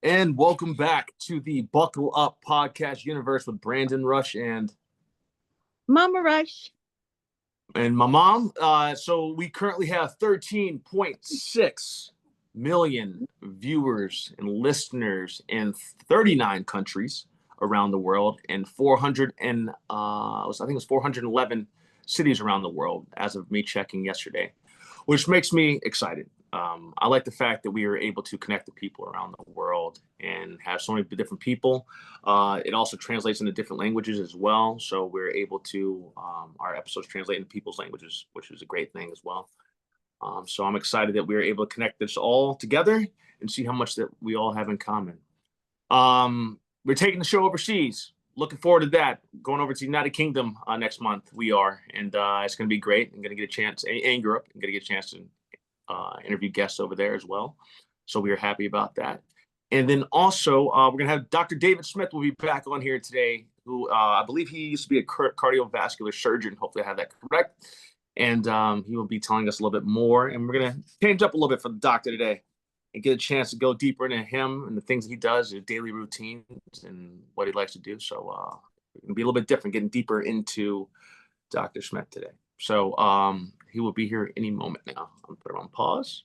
And welcome back to the Buckle Up Podcast Universe with Brandon Rush Mama Rush. and my mom. So we currently have 13.6 million viewers and listeners in 39 countries around the world and 400 and I think it was 411 cities around the world as of me checking yesterday, which makes me excited. I like the fact that we are able to connect the people around the world and have so many different people. It also translates into different languages as well. So we're able to, our episodes translate into people's languages, which is a great thing as well. So I'm excited that we are able to connect this all together and see how much that we all have in common. We're taking the show overseas. Looking forward to that. Going over to the United Kingdom next month. We are, and it's going to be great. I'm going to get a chance, and Europe. I'm going to get a chance to interview guests over there as well. So we are happy about that. And then also, we're going to have Dr. David Smith will be back on here today, who I believe he used to be a cardiovascular surgeon. Hopefully I have that correct. And he will be telling us a little bit more. And we're going to change up a little bit for the doctor today and get a chance to go deeper into him and the things that he does, his daily routines and what he likes to do. So it's going to be a little bit different, getting deeper into Dr. Smith today. So he will be here any moment now. I'm going to put him on pause.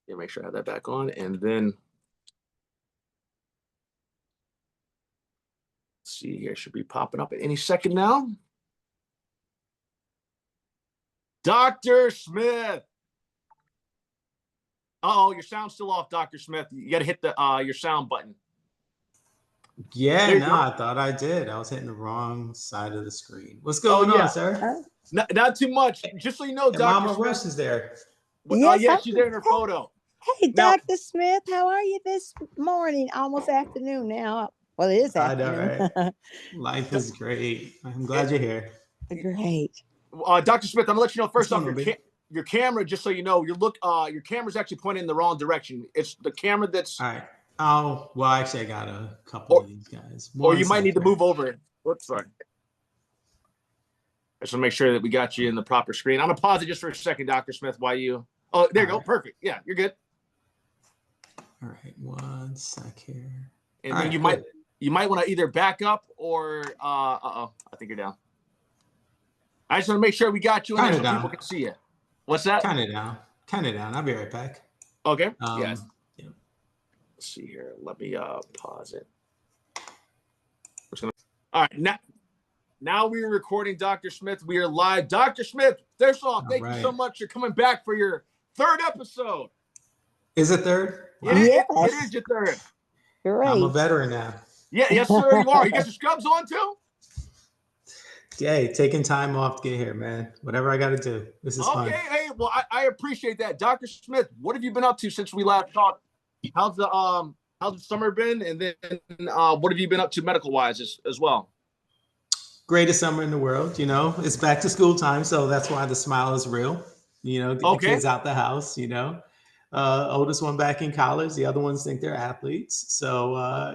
Yeah, make sure I have that back on. And then let's see here, should be popping up at any second now. Dr. Smith. Uh-oh, your sound's still off, Dr. Smith. You got to hit the your sound button. Yeah, no, I thought I did. I was hitting the wrong side of the screen. What's going on, sir? Not too much. Just so you know, Dr. Mama Smith Rush is there. Yes, she's there in her photo. Hey, Dr. Smith, how are you this morning? Almost afternoon now. Well, it is afternoon. I know, right? Life is great. I'm glad you're here. Great. Dr. Smith, I'm gonna let you know first off, your camera, just so you know, your camera's actually pointing in the wrong direction. It's the camera that's all right. Oh, well, actually, I got a couple of these guys. Or you might need to move over. Oops, sorry. Just to make sure that we got you in the proper screen. I'm gonna pause it just for a second, Dr. Smith, while you. Oh, there you go. Perfect. Yeah, you're good. All right, one sec here. And then you might want to either back up or I think you're down. I just want to make sure we got you in there so people can see you. What's that? Kind of down. I'll be right back. Okay. Yeah. Let's see here. Let me pause it. All right. Now we're recording Dr. Smith. We are live. Dr. Smith, first off, thank you so much for coming back for your third episode. Is it third? Wow. It is your third. Great. I'm a veteran now. Yeah, yes, sir, you are. You got your scrubs on too? Hey, taking time off to get here, man. Whatever I got to do. This is fun. Okay, hey, well, I appreciate that. Dr. Smith, what have you been up to since we last talked? How's the summer been? And then what have you been up to medical-wise as well? Greatest summer in the world, you know. It's back to school time, so that's why the smile is real. You know, get the kids out the house, you know. Oldest one back in college. The other ones think they're athletes. So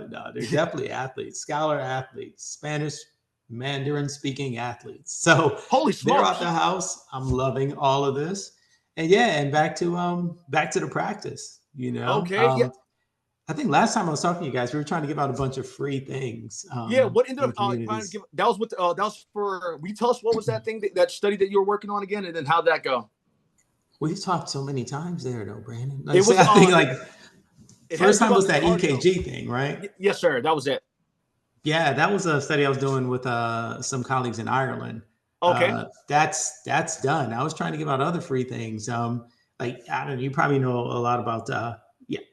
no, they're definitely athletes, scholar athletes, Spanish, Mandarin speaking athletes. So holy smokes, they're out the house. I'm loving all of this. And yeah, and back to the practice, you know. Okay. I think last time I was talking to you guys, we were trying to give out a bunch of free things. What ended up trying to give? That was that was for. Will you tell us what was that thing that study that you were working on again, and then how'd that go? We've talked so many times there, though, Brandon. It was I think like first time was that EKG thing, right? Yes, sir. That was it. Yeah, that was a study I was doing with some colleagues in Ireland. Okay, that's done. I was trying to give out other free things. Like I don't know, you probably know a lot about.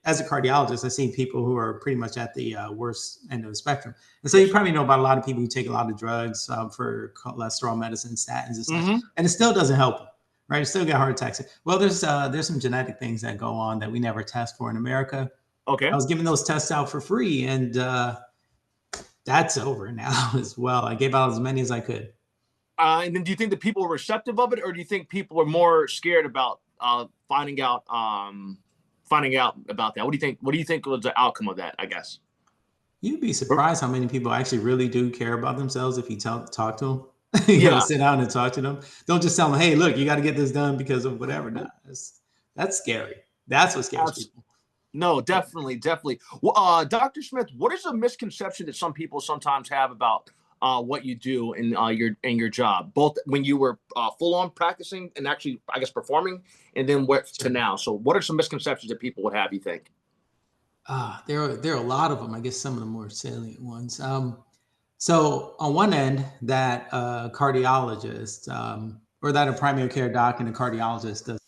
As a cardiologist, I've seen people who are pretty much at the worst end of the spectrum, and so you probably know about a lot of people who take a lot of drugs for cholesterol medicine, statins, and stuff, and it still doesn't help them. Right, you still get heart attacks. Well, there's some genetic things that go on that we never test for in America. Okay, I was giving those tests out for free, and that's over now as well. I gave out as many as I could. And then, do you think that people are receptive of it, or do you think people are more scared about finding out about that? What do you think? What do you think was the outcome of that? I guess you'd be surprised how many people actually really do care about themselves if you talk to them. You gotta sit down and talk to them. Don't just tell them, hey, look, you got to get this done because of whatever. No, that's That's scary. That's what scares people. No, definitely, definitely. Well, Dr. Smith, what is a misconception that some people sometimes have about what you do in your job, both when you were full on practicing and actually, I guess, performing, and then what to now? So, what are some misconceptions that people would have, you think? There are a lot of them. I guess some of the more salient ones. So on one end, that cardiologist or that a primary care doc and a cardiologist does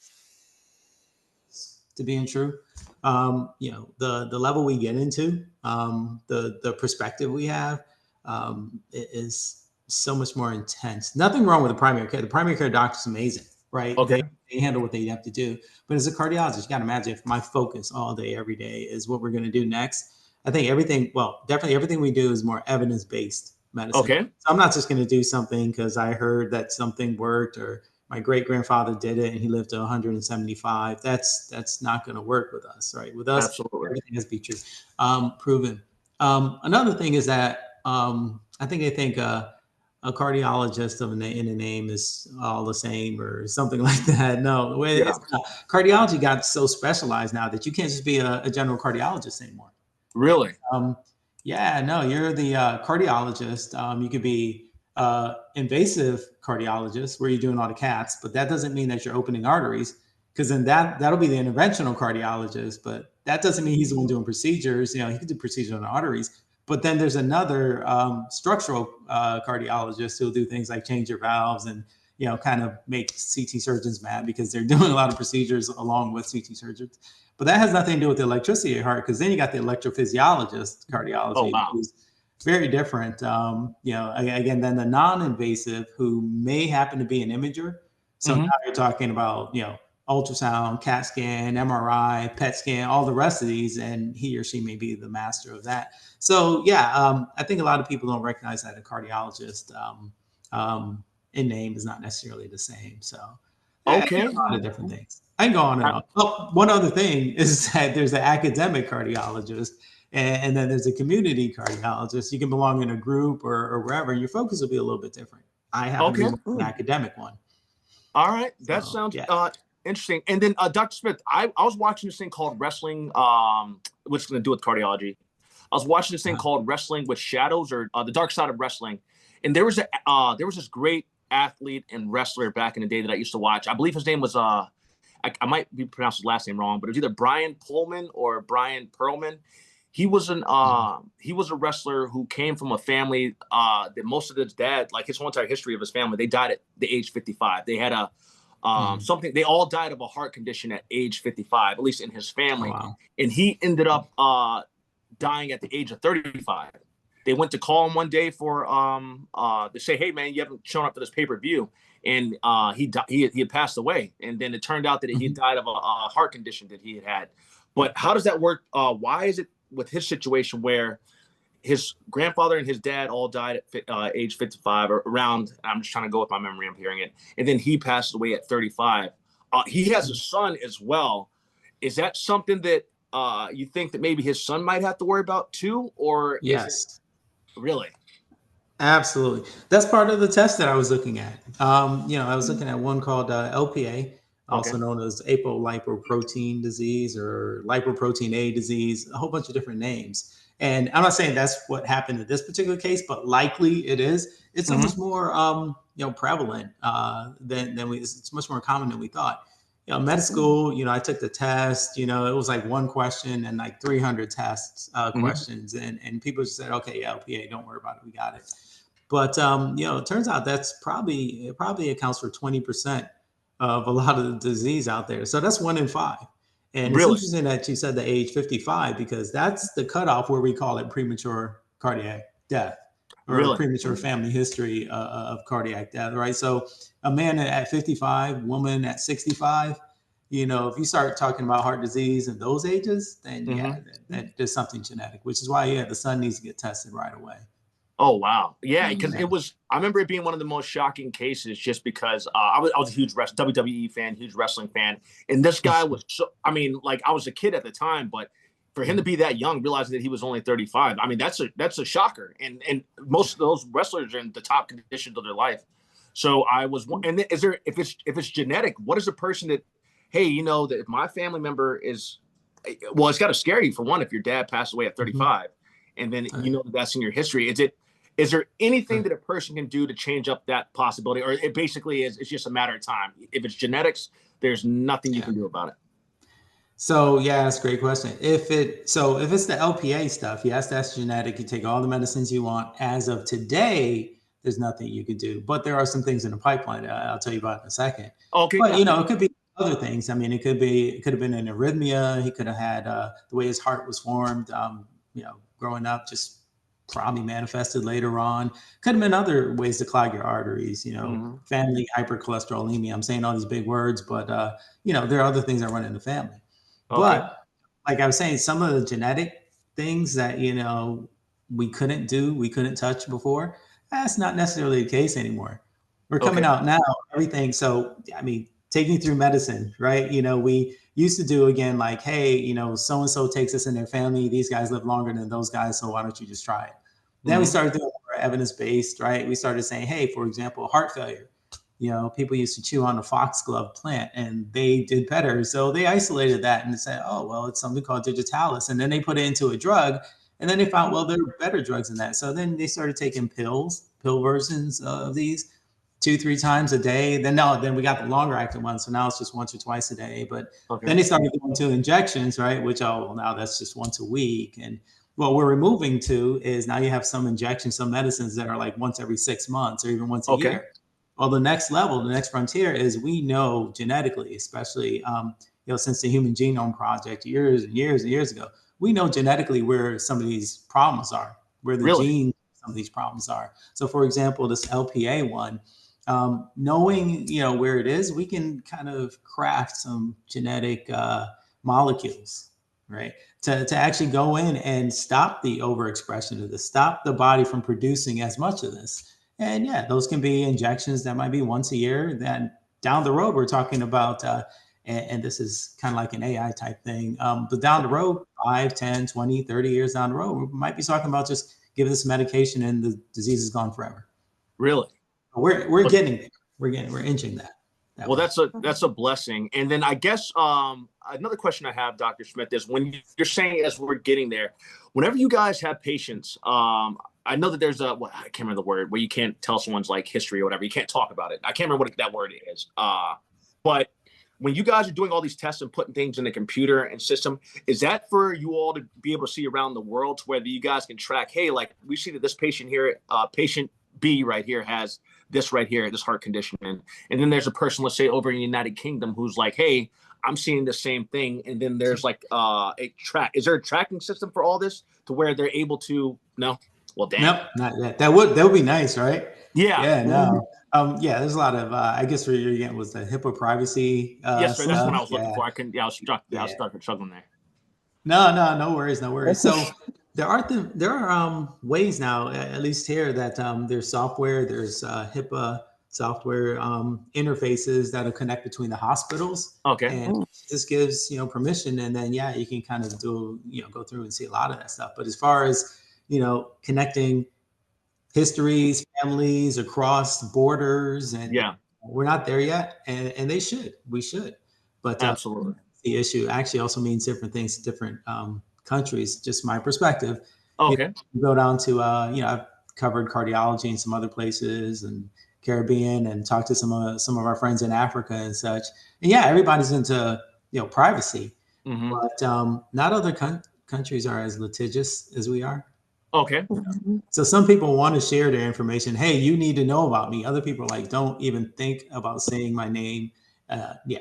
to being true. The level we get into, the perspective we have is so much more intense. Nothing wrong with the primary care. The primary care doctor is amazing, right? Okay. They handle what they have to do. But as a cardiologist, you got to imagine if my focus all day, every day is what we're going to do next. I think definitely everything we do is more evidence-based medicine. Okay. So I'm not just going to do something because I heard that something worked or my great grandfather did it and he lived to 175. That's not going to work with us, right? With us, Absolutely. everything has to be true, proven. Another thing is that I think they think a cardiologist in a name is all the same or something like that. No, the way it's not. Cardiology got so specialized now that you can't just be a general cardiologist anymore. Really? No, you're the cardiologist. You could be invasive cardiologist where you're doing all the cats, but that doesn't mean that you're opening arteries, because then that'll be the interventional cardiologist, but that doesn't mean he's the one doing procedures. He can do procedures on the arteries. But then there's another structural cardiologist who'll do things like change your valves and kind of make CT surgeons mad because they're doing a lot of procedures along with CT surgeons. But that has nothing to do with the electricity of your heart, because then you got the electrophysiologist cardiology, who's very different. Again, then the non-invasive who may happen to be an imager. So now you're talking about ultrasound, CAT scan, MRI, PET scan, all the rest of these, and he or she may be the master of that. So I think a lot of people don't recognize that a cardiologist in name is not necessarily the same. So okay, a lot of different things. I can go on and on. Oh, one other thing is that there's an academic cardiologist, and then there's a community cardiologist. You can belong in a group or wherever, and your focus will be a little bit different. I have an academic one. All right, that sounds interesting. And then, Dr. Smith, I was watching this thing called Wrestling, which is going to do with cardiology. I was watching this thing called Wrestling with Shadows, or The Dark Side of Wrestling. And there was this great athlete and wrestler back in the day that I used to watch. I believe his name was I might be pronounced his last name wrong, but it was either Brian Pullman or Brian Perlman. He was a wrestler who came from a family that most of his dad, like his whole entire history of his family, they died at the age 55. They had something. They all died of a heart condition at age 55, at least in his family. Oh, wow. And he ended up dying at the age of 35. They went to call him one day for to say, "Hey man, you haven't shown up for this pay-per-view," and he had passed away. And then it turned out that he had died of a heart condition that he had. But how does that work? Why is it with his situation where his grandfather and his dad all died at age 55 or around? I'm just trying to go with my memory. I'm hearing it, and then he passed away at 35. He has a son as well. Is that something that you think that maybe his son might have to worry about too, or yes? Really? Absolutely. That's part of the test that I was looking at. I was looking at one called LPA, also known as apolipoprotein disease or lipoprotein A disease, a whole bunch of different names. And I'm not saying that's what happened in this particular case, but likely it is. It's much more, prevalent than we. It's much more common than we thought. Med school, I took the test, it was like one question and like 300 tests, questions. And people just said, okay, LPA, don't worry about it. We got it. But, it turns out it probably accounts for 20% of a lot of the disease out there. So that's 1 in 5. And it's interesting that you said the age 55, because that's the cutoff where we call it premature cardiac death. Or premature family history of cardiac death, right? So a man at 55, woman at 65, if you start talking about heart disease in those ages, then that there's something genetic, which is why, the son needs to get tested right away. Oh, wow. Yeah, because I remember it being one of the most shocking cases just because I was a huge WWE fan, huge wrestling fan. And this guy was, I was a kid at the time, but for him to be that young, realizing that he was only 35, that's a shocker. And most of those wrestlers are in the top conditions of their life. So I was, and is there, if it's genetic, what is a person that hey, you know that if my family member is, well, it's got to scare you for one if your dad passed away at 35, and then you know that's in your history. Is there anything that a person can do to change up that possibility, or it basically is it's just a matter of time? If it's genetics, there's nothing you can do about it. So yeah, that's a great question. If it's the LPA stuff, yes, that's genetic. You take all the medicines you want. As of today, there's nothing you could do. But there are some things in the pipeline I'll tell you about in a second. Okay. But it could be other things. I mean, it could have been an arrhythmia. He could have had the way his heart was formed. Growing up, just probably manifested later on. Could have been other ways to clog your arteries. Family hypercholesterolemia. I'm saying all these big words, but there are other things that run in the family. Okay. But like I was saying, some of the genetic things that, we couldn't touch before, that's not necessarily the case anymore. We're coming out now, everything. So, I mean, taking through medicine, right? We used to do again, like, hey, so-and-so takes this in their family. These guys live longer than those guys. So why don't you just try it? Then we started doing more evidence-based, right? We started saying, hey, for example, heart failure. People used to chew on the foxglove plant and they did better. So they isolated that and said, oh, well, it's something called digitalis. And then they put it into a drug. And then they found, well, there are better drugs than that. So then they started taking pill versions of these 2-3 times a day. Then we got the longer acting one. So now it's just once or twice a day. But then they started going to injections, right? Which, now that's just once a week. And what we're removing to is now you have some injections, some medicines that are like once every 6 months or even once a year. Well, the next level, the next frontier is we know genetically, especially since the Human Genome Project years and years and years ago, we know genetically where some of these problems are, where the genes, some of these problems are. So, for example, this LPA one, knowing where it is, we can kind of craft some genetic molecules, right, to actually go in and stop the overexpression of this, stop the body from producing as much of this. And yeah, those can be injections that might be once a year. Then down the road, we're talking about, and this is kind of like an AI type thing, but down the road, 5, 10, 20, 30 years down the road, we might be talking about just give this medication and the disease is gone forever. Really? We're getting there. We're inching that. Well, that's a blessing. And then I guess another question I have, Dr. Smith, is when you're saying as we're getting there, whenever you guys have patients, I know that there's I can't remember the word where you can't tell someone's like history or whatever. You can't talk about it. I can't remember what that word is. But when you guys are doing all these tests and putting things in the computer and system, is that for you all to be able to see around the world to whether you guys can track, hey, like we see that this patient here, patient B right here has this right here, this heart condition. And then there's a person, let's say over in the United Kingdom, who's like, hey, I'm seeing the same thing. And then there's like is there a tracking system for all this to where they're able to, no? Well, damn. Nope, not yet. That would be nice, right? Yeah. Yeah, no. There's a lot of I guess where you're getting was the HIPAA privacy. Yes, sir. Stuff. That's what I was looking for. I was stuck. I was struggling there. No worries. So there are ways now, at least here, that there's software, there's HIPAA software interfaces that'll connect between the hospitals. Okay. And this gives permission, and then you can kind of do go through and see a lot of that stuff. But as far as connecting histories, families across borders, and we're not there yet, and we should. But absolutely, the issue actually also means different things to different countries. Just my perspective. Okay. You go down to I've covered cardiology in some other places and Caribbean, and talked to some of our friends in Africa and such. And everybody's into privacy, but not other countries are as litigious as we are. Okay. So some people want to share their information. Hey, you need to know about me. Other people are like, don't even think about saying my name. No,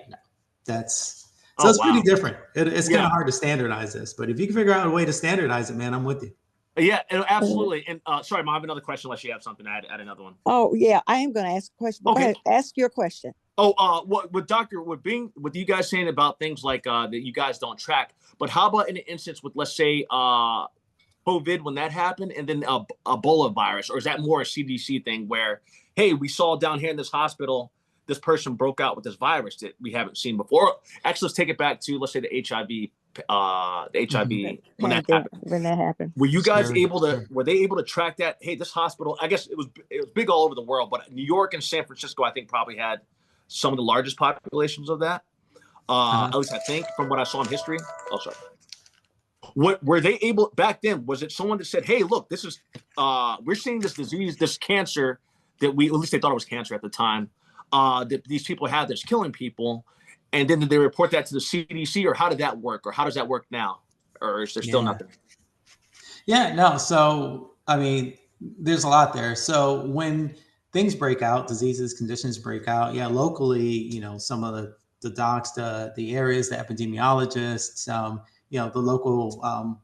that's it's pretty different. It's kind of hard to standardize this, but if you can figure out a way to standardize it, man, I'm with you. Yeah, absolutely. And sorry, Mom, I have another question unless you have something to add another one. Oh yeah, I am going to ask a question. Okay. Go ahead, ask your question. With you guys saying about things like that you guys don't track, but how about in an instance with, let's say, COVID when that happened, and then Ebola virus, or is that more a CDC thing where, hey, we saw down here in this hospital, this person broke out with this virus that we haven't seen before? Actually, let's take it back to, let's say, the HIV when that happened. Were you guys were they able to track that? Hey, this hospital, I guess it was big all over the world, but New York and San Francisco, I think, probably had some of the largest populations of that. At least I think from what I saw in history. Oh, sorry. What were they able back then? Was it someone that said, "Hey, look, this is we're seeing this disease, this cancer that we at least they thought it was cancer at the time that these people have that's killing people," and then did they report that to the CDC, or how did that work, or how does that work now, or is there still nothing? Yeah, no. So, I mean, there's a lot there. So when things break out, diseases, conditions break out, yeah, locally, some of the docs, the areas, the epidemiologists, the local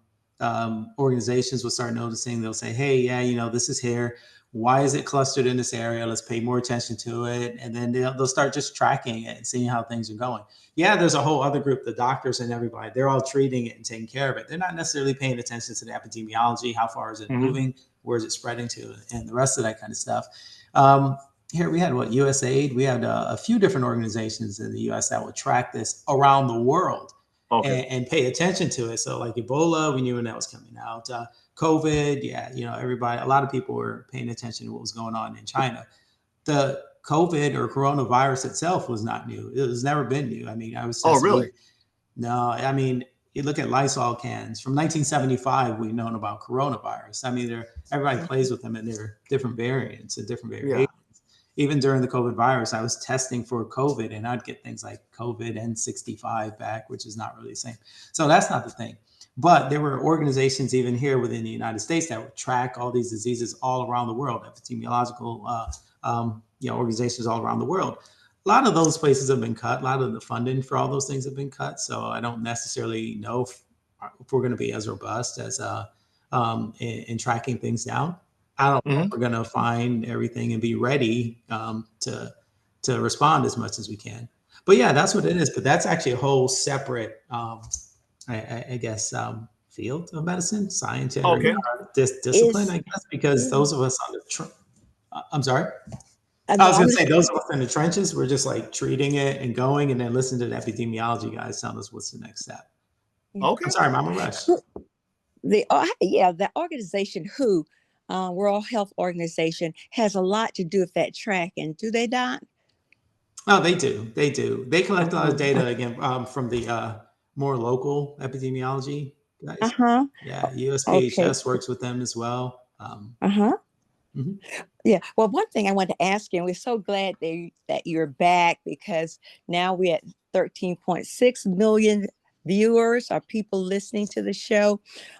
organizations will start noticing. They'll say, hey, yeah, this is here. Why is it clustered in this area? Let's pay more attention to it. And then they'll start just tracking it and seeing how things are going. Yeah, there's a whole other group, the doctors and everybody, they're all treating it and taking care of it. They're not necessarily paying attention to the epidemiology. How far is it moving? Where is it spreading to? And the rest of that kind of stuff. Here we had USAID. We had a few different organizations in the US that would track this around the world. Okay. And pay attention to it. So like Ebola, we knew when that was coming out. COVID, everybody, a lot of people were paying attention to what was going on in China. The COVID or coronavirus itself was not new. It was never been new. I mean, I was. Oh, really? No, I mean, you look at Lysol cans from 1975. We've known about coronavirus. I mean, everybody plays with them, and they're different variants and different variations. Yeah. Even during the COVID virus, I was testing for COVID, and I'd get things like COVID N65 back, which is not really the same. So that's not the thing. But there were organizations even here within the United States that would track all these diseases all around the world, epidemiological organizations all around the world. A lot of those places have been cut. A lot of the funding for all those things have been cut. So I don't necessarily know if we're going to be as robust as in tracking things down. I don't know if we're going to find everything and be ready to respond as much as we can. But yeah, that's what it is. But that's actually a whole separate, I guess, field of medicine, scientific discipline, I guess, because those of us on the I'm sorry. I was going to say those of us in the trenches, we're just like treating it and going, and then listen to the epidemiology guys telling us what's the next step. Okay. I'm sorry, Mama Rush. The organization WHO, World Health Organization, has a lot to do with that tracking. Do they not? Oh, they do. They do. They collect a lot of data again from the more local epidemiology guys. Yeah, USPHS works with them as well. Yeah. Well, one thing I wanted to ask you, and we're so glad that you're back, because now we're at 13.6 million viewers or people listening to the show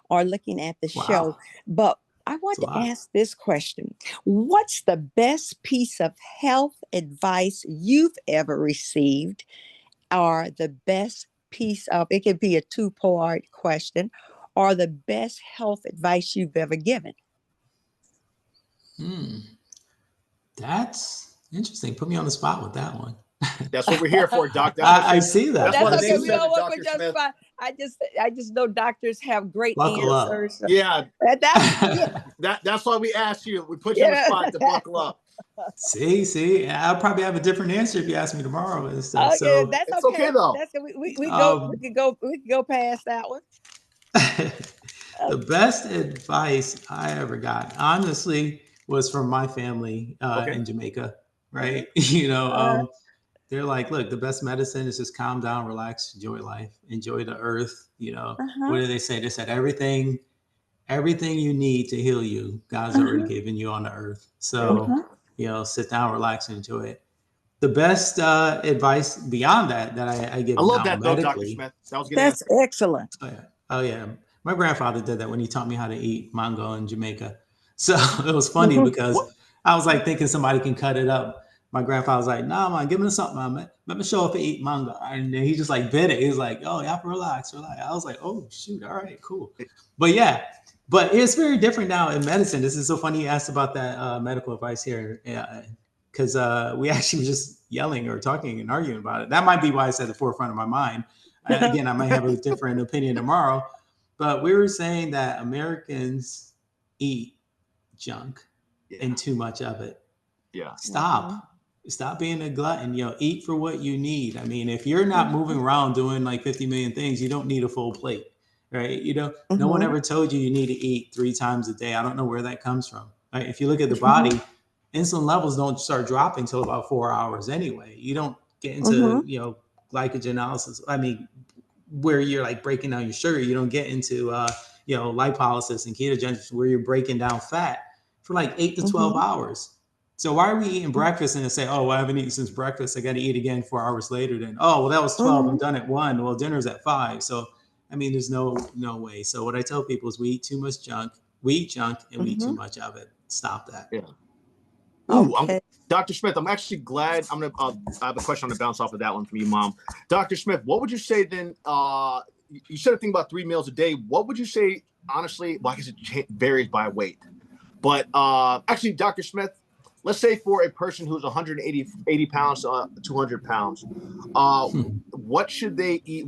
or looking at the show. But I want to ask this question. What's the best piece of health advice you've ever received, or the best piece of, it could be a two-part question, or the best health advice you've ever given? That's interesting. Put me on the spot with that one. That's what we're here for, Doc. I see that. That's okay. We don't work with just fine. I just know doctors have great answers. Yeah. That's why we asked you. We put you on the spot to buckle up. See, I'll probably have a different answer if you ask me tomorrow and stuff. Okay, so that's it's okay though. That's we could go past that one. The best advice I ever got, honestly, was from my family in Jamaica. Right? They're like, look, the best medicine is just calm down, relax, enjoy life, enjoy the earth. What do they say? They said everything you need to heal you, God's already given you on the earth. So, sit down, relax, and enjoy it. The best advice beyond that I give. I love that though, Dr. Smith. That's excellent. Oh yeah. My grandfather did that when he taught me how to eat mango in Jamaica. So it was funny because I was like thinking somebody can cut it up. My grandfather was like, "Nah, man, give me something, man. Let me show up and eat mango." And then he just like bit it. He was like, "Oh, y'all relax." I was like, "Oh, shoot. All right, cool." But yeah, but it's very different now in medicine. This is so funny you asked about that medical advice here. Because we actually were just yelling or talking and arguing about it. That might be why it's at the forefront of my mind. Again, I might have a different opinion tomorrow. But we were saying that Americans eat junk and too much of it. Yeah. Stop being a glutton. Eat for what you need. I mean, if you're not moving around doing like 50 million things, you don't need a full plate, right? No one ever told you need to eat 3 times a day. I don't know where that comes from. Right? If you look at the body, insulin levels don't start dropping until about 4 hours anyway. You don't get into glycogen analysis. I mean, where you're like breaking down your sugar, you don't get into lipolysis and ketogenesis where you're breaking down fat for like 8 to 12 hours. So why are we eating breakfast and then say, oh, well, I haven't eaten since breakfast, I got to eat again 4 hours later? Then, oh, well, that was 12, I'm done at 1. Well, dinner's at 5. So I mean, there's no way. So what I tell people is we eat too much junk. We eat junk and we eat too much of it. Stop that. Yeah. Ooh, Okay. Dr. Smith, I'm actually glad. I have a question. I'm gonna bounce off of that one from you, Mom. Dr. Smith, what would you say then? You said a thing about 3 meals a day. What would you say, honestly? Well, I guess it varies by weight. But actually, Dr. Smith, let's say for a person who's 180 pounds, 200 pounds, what should they eat?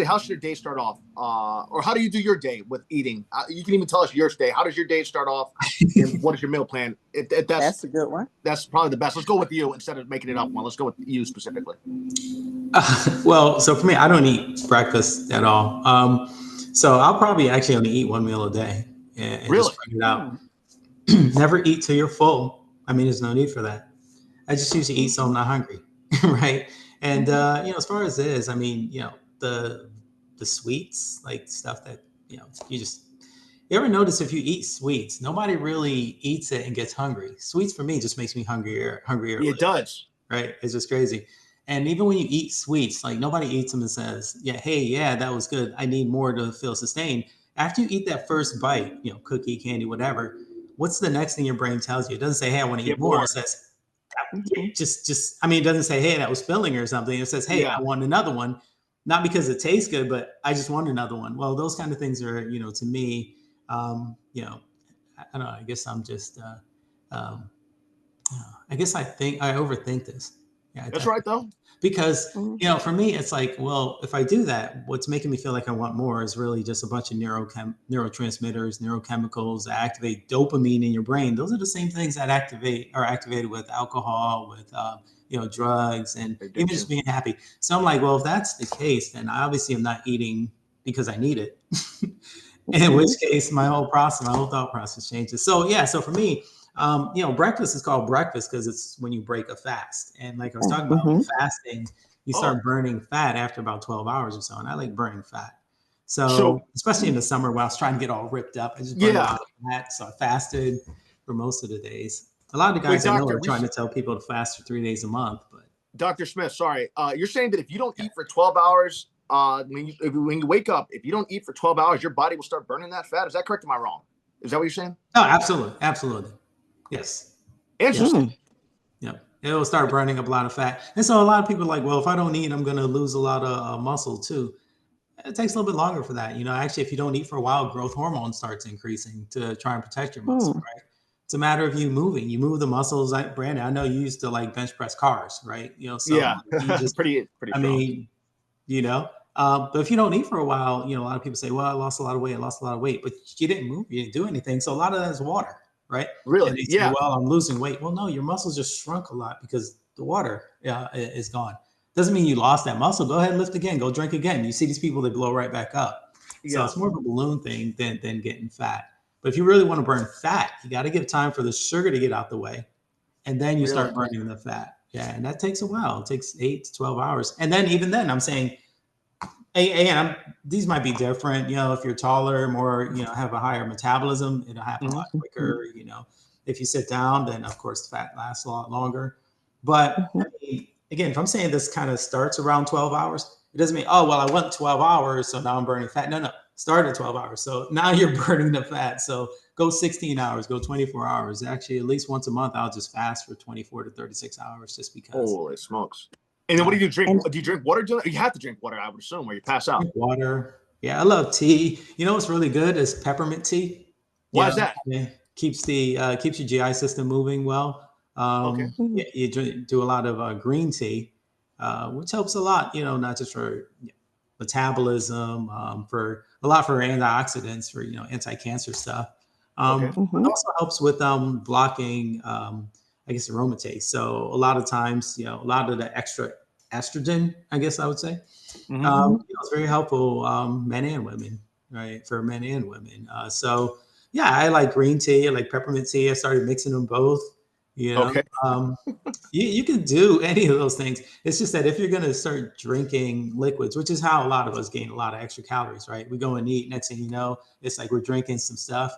How should their day start off? Or how do you do your day with eating? You can even tell us your day. How does your day start off? And what is your meal plan? That's a good one. That's probably the best. Let's go with you instead of making it up one. Let's go with you specifically. Well, so for me, I don't eat breakfast at all. So I'll probably actually only eat 1 meal a day and Really? just spread it out. Never eat till you're full. I mean, there's no need for that. I just usually eat so I'm not hungry, right? And as far as this, I mean, the sweets, like stuff that you ever notice if you eat sweets, nobody really eats it and gets hungry. Sweets for me just makes me hungrier. It does, right? It's just crazy. And even when you eat sweets, like nobody eats them and says, "Yeah, hey, yeah, that was good. I need more to feel sustained." After you eat that first bite, cookie, candy, whatever. What's the next thing your brain tells you? It doesn't say, hey, I want to eat more. It says, it doesn't say, hey, that was filling or something. It says, hey, I want another one. Not because it tastes good, but I just want another one. Well, those kind of things are, to me, I don't know. I guess I'm just, I guess I overthink this. Yeah, that's right, though. Because, for me, it's like, well, if I do that, what's making me feel like I want more is really just a bunch of neurotransmitters, neurochemicals that activate dopamine in your brain. Those are the same things that are activated with alcohol, with, drugs, and even just being happy. So I'm like, well, if that's the case, then I obviously am not eating because I need it. In which case, my whole thought process changes. So, so for me, breakfast is called breakfast because it's when you break a fast. And like I was talking about fasting, you start burning fat after about 12 hours or so. And I like burning fat. So especially in the summer when I was trying to get all ripped up, I just burned a lot of fat. So I fasted for most of the days. A lot of the guys I know are trying to tell people to fast for 3 days a month. But Dr. Smith, sorry. You're saying that if you don't eat for 12 hours, when you wake up, if you don't eat for 12 hours, your body will start burning that fat. Is that correct? Am I wrong? Is that what you're saying? Oh, absolutely. Absolutely. Yes. Interesting. Yeah. It will start burning up a lot of fat. And so a lot of people are like, well, if I don't eat, I'm going to lose a lot of muscle too. It takes a little bit longer for that. Actually, if you don't eat for a while, growth hormone starts increasing to try and protect your muscle, right? It's a matter of you moving. You move the muscles. Like Brandon, I know you used to like bench press cars, right? So you just pretty. I mean, but if you don't eat for a while, a lot of people say, well, I lost a lot of weight, but you didn't move, you didn't do anything. So a lot of that is water. Right? Really? And they say, well, I'm losing weight. Well, no, your muscles just shrunk a lot because the water is gone. Doesn't mean you lost that muscle. Go ahead and lift again. Go drink again. You see these people, they blow right back up. So it's more of a balloon thing than getting fat. But if you really want to burn fat, you got to give time for the sugar to get out the way. And then you start burning the fat. Yeah. And that takes a while. It takes 8 to 12 hours. And then even then I'm saying, these might be different, if you're taller, more, have a higher metabolism, it'll happen a lot quicker. If you sit down, then of course the fat lasts a lot longer. But I mean, again, if I'm saying this kind of starts around 12 hours, it doesn't mean, oh, well, I went 12 hours, so now I'm burning fat. No, start at 12 hours. So now you're burning the fat. So go 16 hours, go 24 hours. Actually, at least once a month, I'll just fast for 24 to 36 hours just because. Holy smokes. And then what do you drink? Do you drink water? You have to drink water, I would assume, or you pass out. Water. Yeah, I love tea. What's really good is peppermint tea. Why is that? Keeps your GI system moving well. You do a lot of green tea, which helps a lot. Not just for metabolism, for antioxidants, for anti-cancer stuff. It also helps with blocking I guess aromatase. So a lot of times, a lot of the extra estrogen, I guess I would say, it's very helpful, men and women, right? For men and women. So yeah, I like green tea. I like peppermint tea. I started mixing them both. You know, Okay. you can do any of those things. It's just that if you're going to start drinking liquids, which is how a lot of us gain a lot of extra calories, right? We go and eat. Next thing you know, it's like we're drinking some stuff,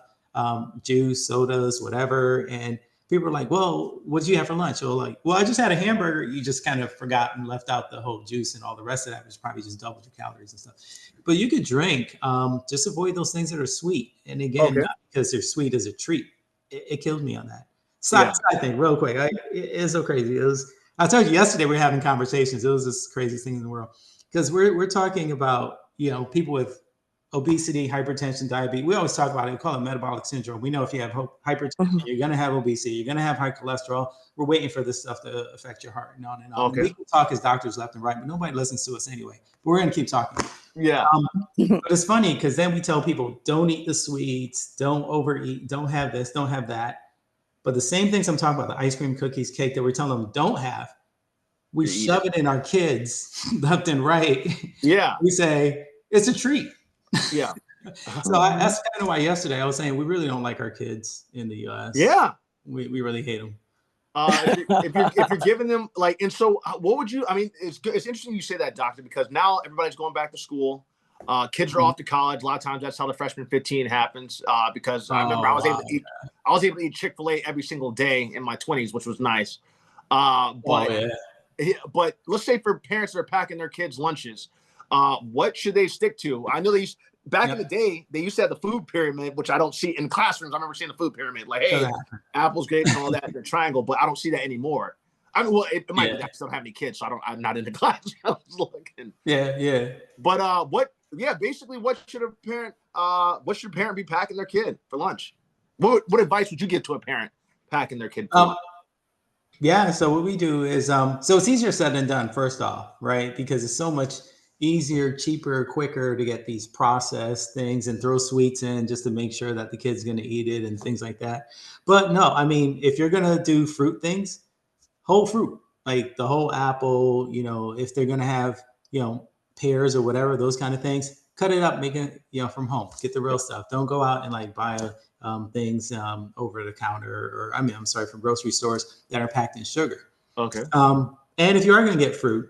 juice, sodas, whatever. And people are like, well, what did you have for lunch? Or like, well, I just had a hamburger. You just kind of forgot and left out the whole juice and all the rest of that, which probably just doubled your calories and stuff. But you could drink, just avoid those things that are sweet. And again, Okay. not because they're sweet as a treat. It killed me on that. Yeah. Side thing, real quick. It's so crazy. It was. I told you yesterday we were having conversations. It was the craziest thing in the world because we're talking about people with obesity, hypertension, diabetes. We always talk about it. We call it metabolic syndrome. We know if you have hypertension, Mhm. you're going to have obesity. You're going to have high cholesterol. We're waiting for this stuff to affect your heart and on and on. Okay. We can talk as doctors left and right, but nobody listens to us anyway. But we're going to keep talking. Yeah. But it's funny because then we tell people don't eat the sweets, don't overeat, don't have this, don't have that. But the same things I'm talking about, the ice cream, cookies, cake that we're telling them don't have, we You eat shove it in our kids left and right. Yeah. We say it's a treat. Yeah. So that's kind of why yesterday I was saying we really don't like our kids in the U.S. Yeah. We really hate them. If you're giving them like, and so what would you? I mean, it's interesting you say that, doctor, because now everybody's going back to school. Kids are off to college. A lot of times that's how the freshman 15 happens. Because I remember I was able to eat Chick-fil-A every single day in my 20s, which was nice. But let's say for parents that are packing their kids' lunches, what should they stick to? I know they used back in the day, they used to have the food pyramid, which I don't see in classrooms. I remember seeing the food pyramid, like, hey, apples, grapes, and all that, the triangle, but I don't see that anymore. I mean, well, it might be that I don't have any kids, so I'm not in the class. I was looking. Yeah. But basically, what should a parent be packing their kid for lunch? What advice would you give to a parent packing their kid for lunch? Yeah, so what we do is so it's easier said than done, first off, right? Because it's so much easier, cheaper, quicker to get these processed things and throw sweets in just to make sure that the kid's going to eat it and things like that. But no, I mean, if you're going to do fruit things, whole fruit, like the whole apple, if they're going to have, pears or whatever, those kind of things, cut it up, make it, from home, get the real stuff. Don't go out and like buy things over the counter or from grocery stores that are packed in sugar. Okay. And if you are going to get fruit,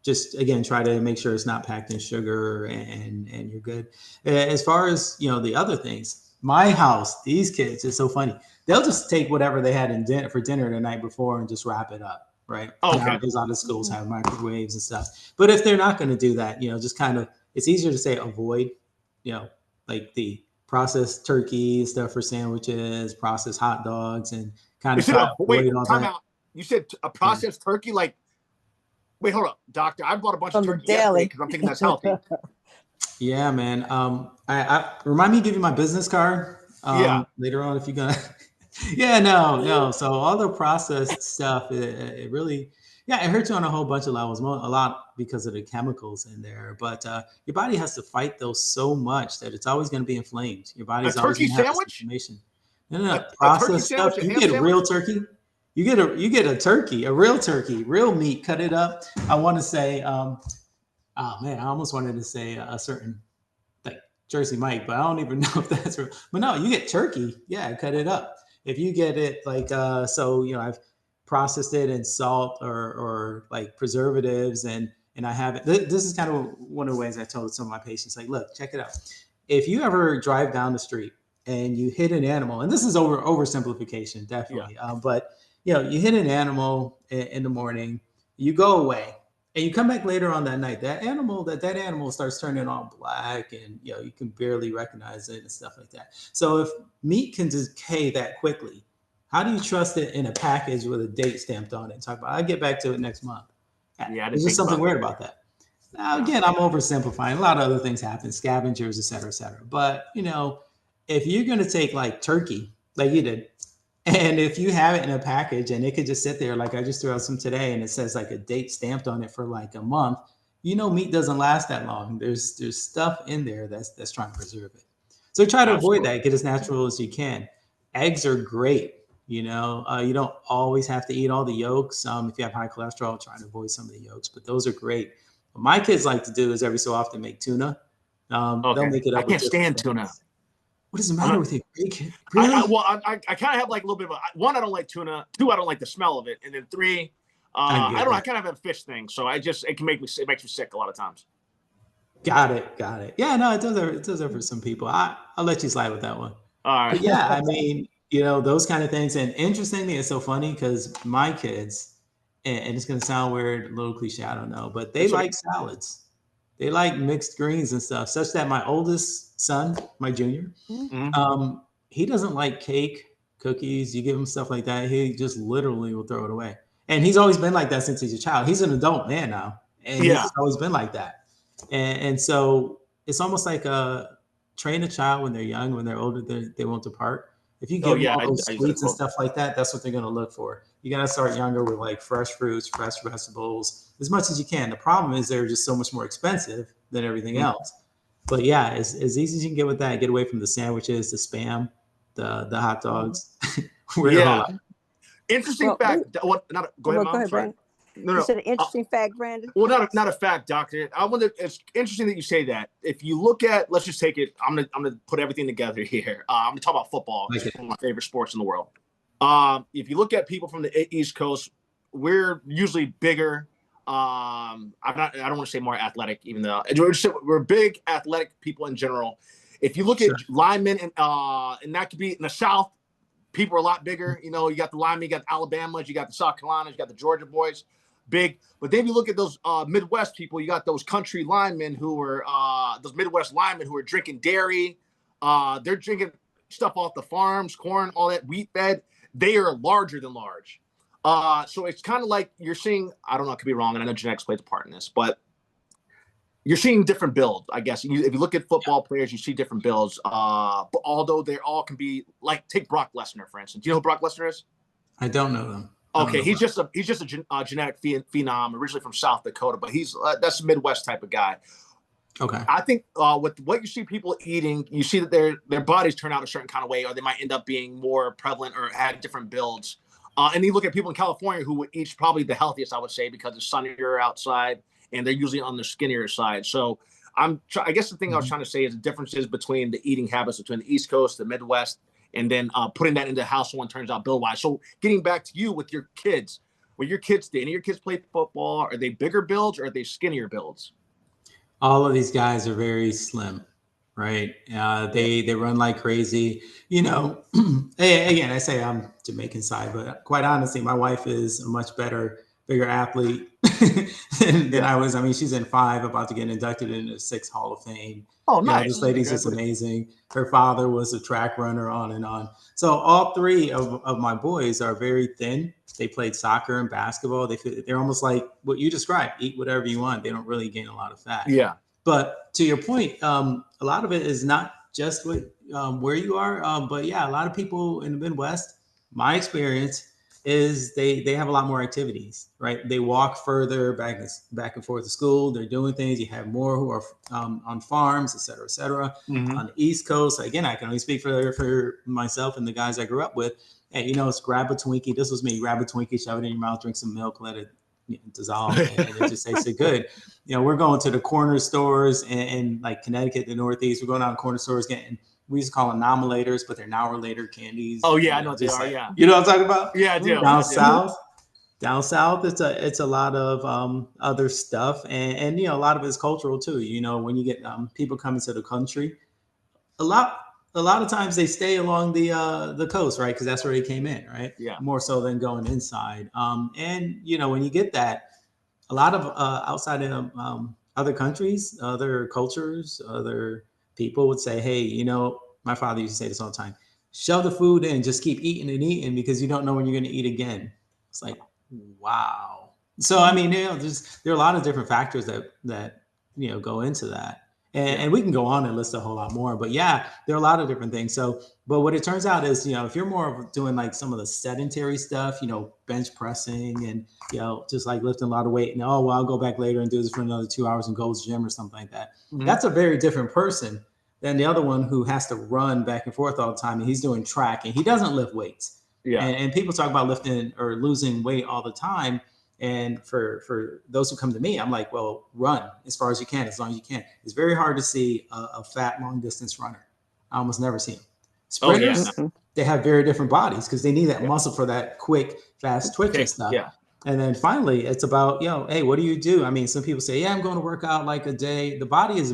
just again, try to make sure it's not packed in sugar and you're good. As far as, the other things, my house, these kids, it's so funny. They'll just take whatever they had for dinner the night before and just wrap it up. Right. Okay. Nowadays, a lot of schools have microwaves and stuff. But if they're not going to do that, just kind of, it's easier to say avoid, like the processed turkey stuff for sandwiches, processed hot dogs, and kind of try to avoid all that. You said a processed turkey, like, wait, hold up, doctor. I bought a bunch of turkey because I'm thinking that's healthy. Yeah, man. I remind me to give you my business card. Later on if you're gonna. Yeah, no. So all the processed stuff, it really, it hurts you on a whole bunch of levels. A lot because of the chemicals in there. But your body has to fight those so much that it's always going to be inflamed. Your body's always going to have this inflammation. No. Processed stuff. You get real turkey. You get a turkey, a real turkey, real meat. Cut it up. I want to say, oh man, I almost wanted to say a certain like Jersey Mike, but I don't even know if that's real. But no, you get turkey. Yeah, cut it up. If you get it like I've processed it in salt or like preservatives and I have it. This is kind of one of the ways I told some of my patients, like, look, check it out. If you ever drive down the street and you hit an animal, and this is oversimplification, definitely, but you hit an animal in the morning, you go away, and you come back later on that night. That animal starts turning all black, and you can barely recognize it and stuff like that. So if meat can decay that quickly, how do you trust it in a package with a date stamped on it? I'll get back to it next month. Yeah, there's just something weird about that. Now, again, I'm oversimplifying. A lot of other things happen, scavengers, et cetera, et cetera. But if you're going to take like turkey, like you did, and if you have it in a package and it could just sit there, like I just threw out some today, and it says like a date stamped on it for like a month, meat doesn't last that long. There's stuff in there that's trying to preserve it. So try to avoid that. Get as natural as you can. Eggs are great. You don't always have to eat all the yolks. If you have high cholesterol, try to avoid some of the yolks, but those are great. What my kids like to do is every so often make tuna. They'll make it up. I can't stand tuna. What does the matter with you, Greek? I, Really? I kind of have like a little bit of one. I don't like tuna. Two, I don't like the smell of it, and then three, I I get don't know. I it. kind of have a fish thing, so it can make me it makes me sick a lot of times. Got it. Got it. Yeah, no, it does that for some people. I'll let you slide with that one. All But right. yeah, I mean, those kind of things. And interestingly, it's so funny because my kids, and it's gonna sound weird, a little cliche, I don't know, but they It's okay. like salads. They like mixed greens and stuff, such that my oldest son, my junior, Mhm. he doesn't like cake, cookies. You give him stuff like that, he just literally will throw it away. And he's always been like that since he's a child. He's an adult man now, and he's Yeah. just always been like that. And so it's almost like train a child when they're young, when they're older, they won't depart. If you Oh give them yeah, all those I use that sweets and quote. stuff like that, that's what they're going to look for. You got to start younger with like fresh fruits, fresh vegetables, as much as you can. The problem is they're just so much more expensive than everything Mhm. else. But yeah, as easy as you can get with that, get away from the sandwiches, the spam, the hot dogs. We're a whole Yeah. lot. Interesting Well, fact. What? Not go ahead, well, go mom. ahead, Sorry. Brandon. No, You no. said an interesting fact, Brandon. Well, not a fact, doctor. I wonder. It's interesting that you say that. If you look at, let's just take it. I'm gonna put everything together here. I'm gonna talk about football. Like It's it. one of my favorite sports in the world. If you look at people from the East Coast, we're usually bigger. I don't want to say more athletic, even though we're big athletic people in general. If you look at Sure. linemen and that could be in the South, people are a lot bigger. You got the linemen, you got the Alabamas, you got the South Carolinas, you got the Georgia boys, big. But then you look at those Midwest people, you got those country linemen who are those Midwest linemen who are drinking dairy. They're drinking stuff off the farms, corn, all that wheat fed. They are larger than large. So it's kind of like you're seeing, I don't know, I could be wrong, and I know genetics plays a part in this, but you're seeing different builds, I guess. If you look at football players, you see different builds. But although they all can be like, take Brock Lesnar, for instance. Do you know who Brock Lesnar is? I don't know them. I don't Okay, know he's just a genetic phenom, originally from South Dakota, but he's that's a Midwest type of guy. Okay. I think with what you see people eating, you see that their bodies turn out a certain kind of way, or they might end up being more prevalent or have different builds. And you look at people in California who would eat probably the healthiest, I would say, because it's sunnier outside, and they're usually on the skinnier side. So I guess the thing I was Mhm. trying to say is the differences between the eating habits between the East Coast, the Midwest, and then putting that into how someone turns out build wise. So getting back to you with your kids, when your kids did any of your kids play football, are they bigger builds or are they skinnier builds? All of these guys are very slim, right? They run like crazy. Again, I say I'm Jamaican side, but quite honestly, my wife is a much bigger athlete than Yeah. I was. I mean, she's in 5, about to get inducted into the 6 Hall of Fame. Oh, This nice. lady's just amazing. Her father was a track runner, on and on. So all 3 of my boys are very thin. They played soccer and basketball. They're almost like what you described: eat whatever you want. They don't really gain a lot of fat. Yeah. But to your point, a lot of it is not just where you are, but yeah, a lot of people in the Midwest. My experience is they have a lot more activities, right? They walk further back and forth to school. They're doing things. You have more who are on farms, et cetera, et cetera. Mm-hmm. On the East Coast, again, I can only speak for myself and the guys I grew up with. And it's grab a Twinkie. This was me. Grab a Twinkie, shove it in your mouth, drink some milk, let it dissolve, and it just tasted good. We're going to the corner stores in like Connecticut, the Northeast. We're going out to corner stores getting, we used to call them nominalators, but they're now related candies. Oh yeah, I know what they are. Yeah. You know what I'm talking about? Yeah, I do. Down south, it's a lot of other stuff, and a lot of it's cultural too. When you get people coming to the country, a lot of times they stay along the coast, right? Because that's where they came in, right? Yeah. More so than going inside. And when you get that, a lot of outside in other countries, other cultures, other people would say, hey, my father used to say this all the time: shove the food in, just keep eating and eating, because you don't know when you're going to eat again. It's like, wow. So I mean, there are a lot of different factors that go into that. And we can go on and list a whole lot more, but yeah, there are a lot of different things. So, but what it turns out is, if you're more of doing like some of the sedentary stuff, bench pressing and, just like lifting a lot of weight, and, I'll go back later and do this for another 2 hours and go to the gym or something like that. Mm-hmm. That's a very different person than the other one who has to run back and forth all the time. And he's doing track and he doesn't lift weights. Yeah. And people talk about lifting or losing weight all the time. And for those who come to me, I'm like, well, run as far as you can, as long as you can. It's very hard to see a fat long distance runner. I almost never see them. Oh yeah. Sprinters, they have very different bodies because they need that muscle for that quick, fast twitch and stuff. Yeah. And then finally, it's about, hey, what do you do? I mean, some people say, yeah, I'm going to work out like a day. The body is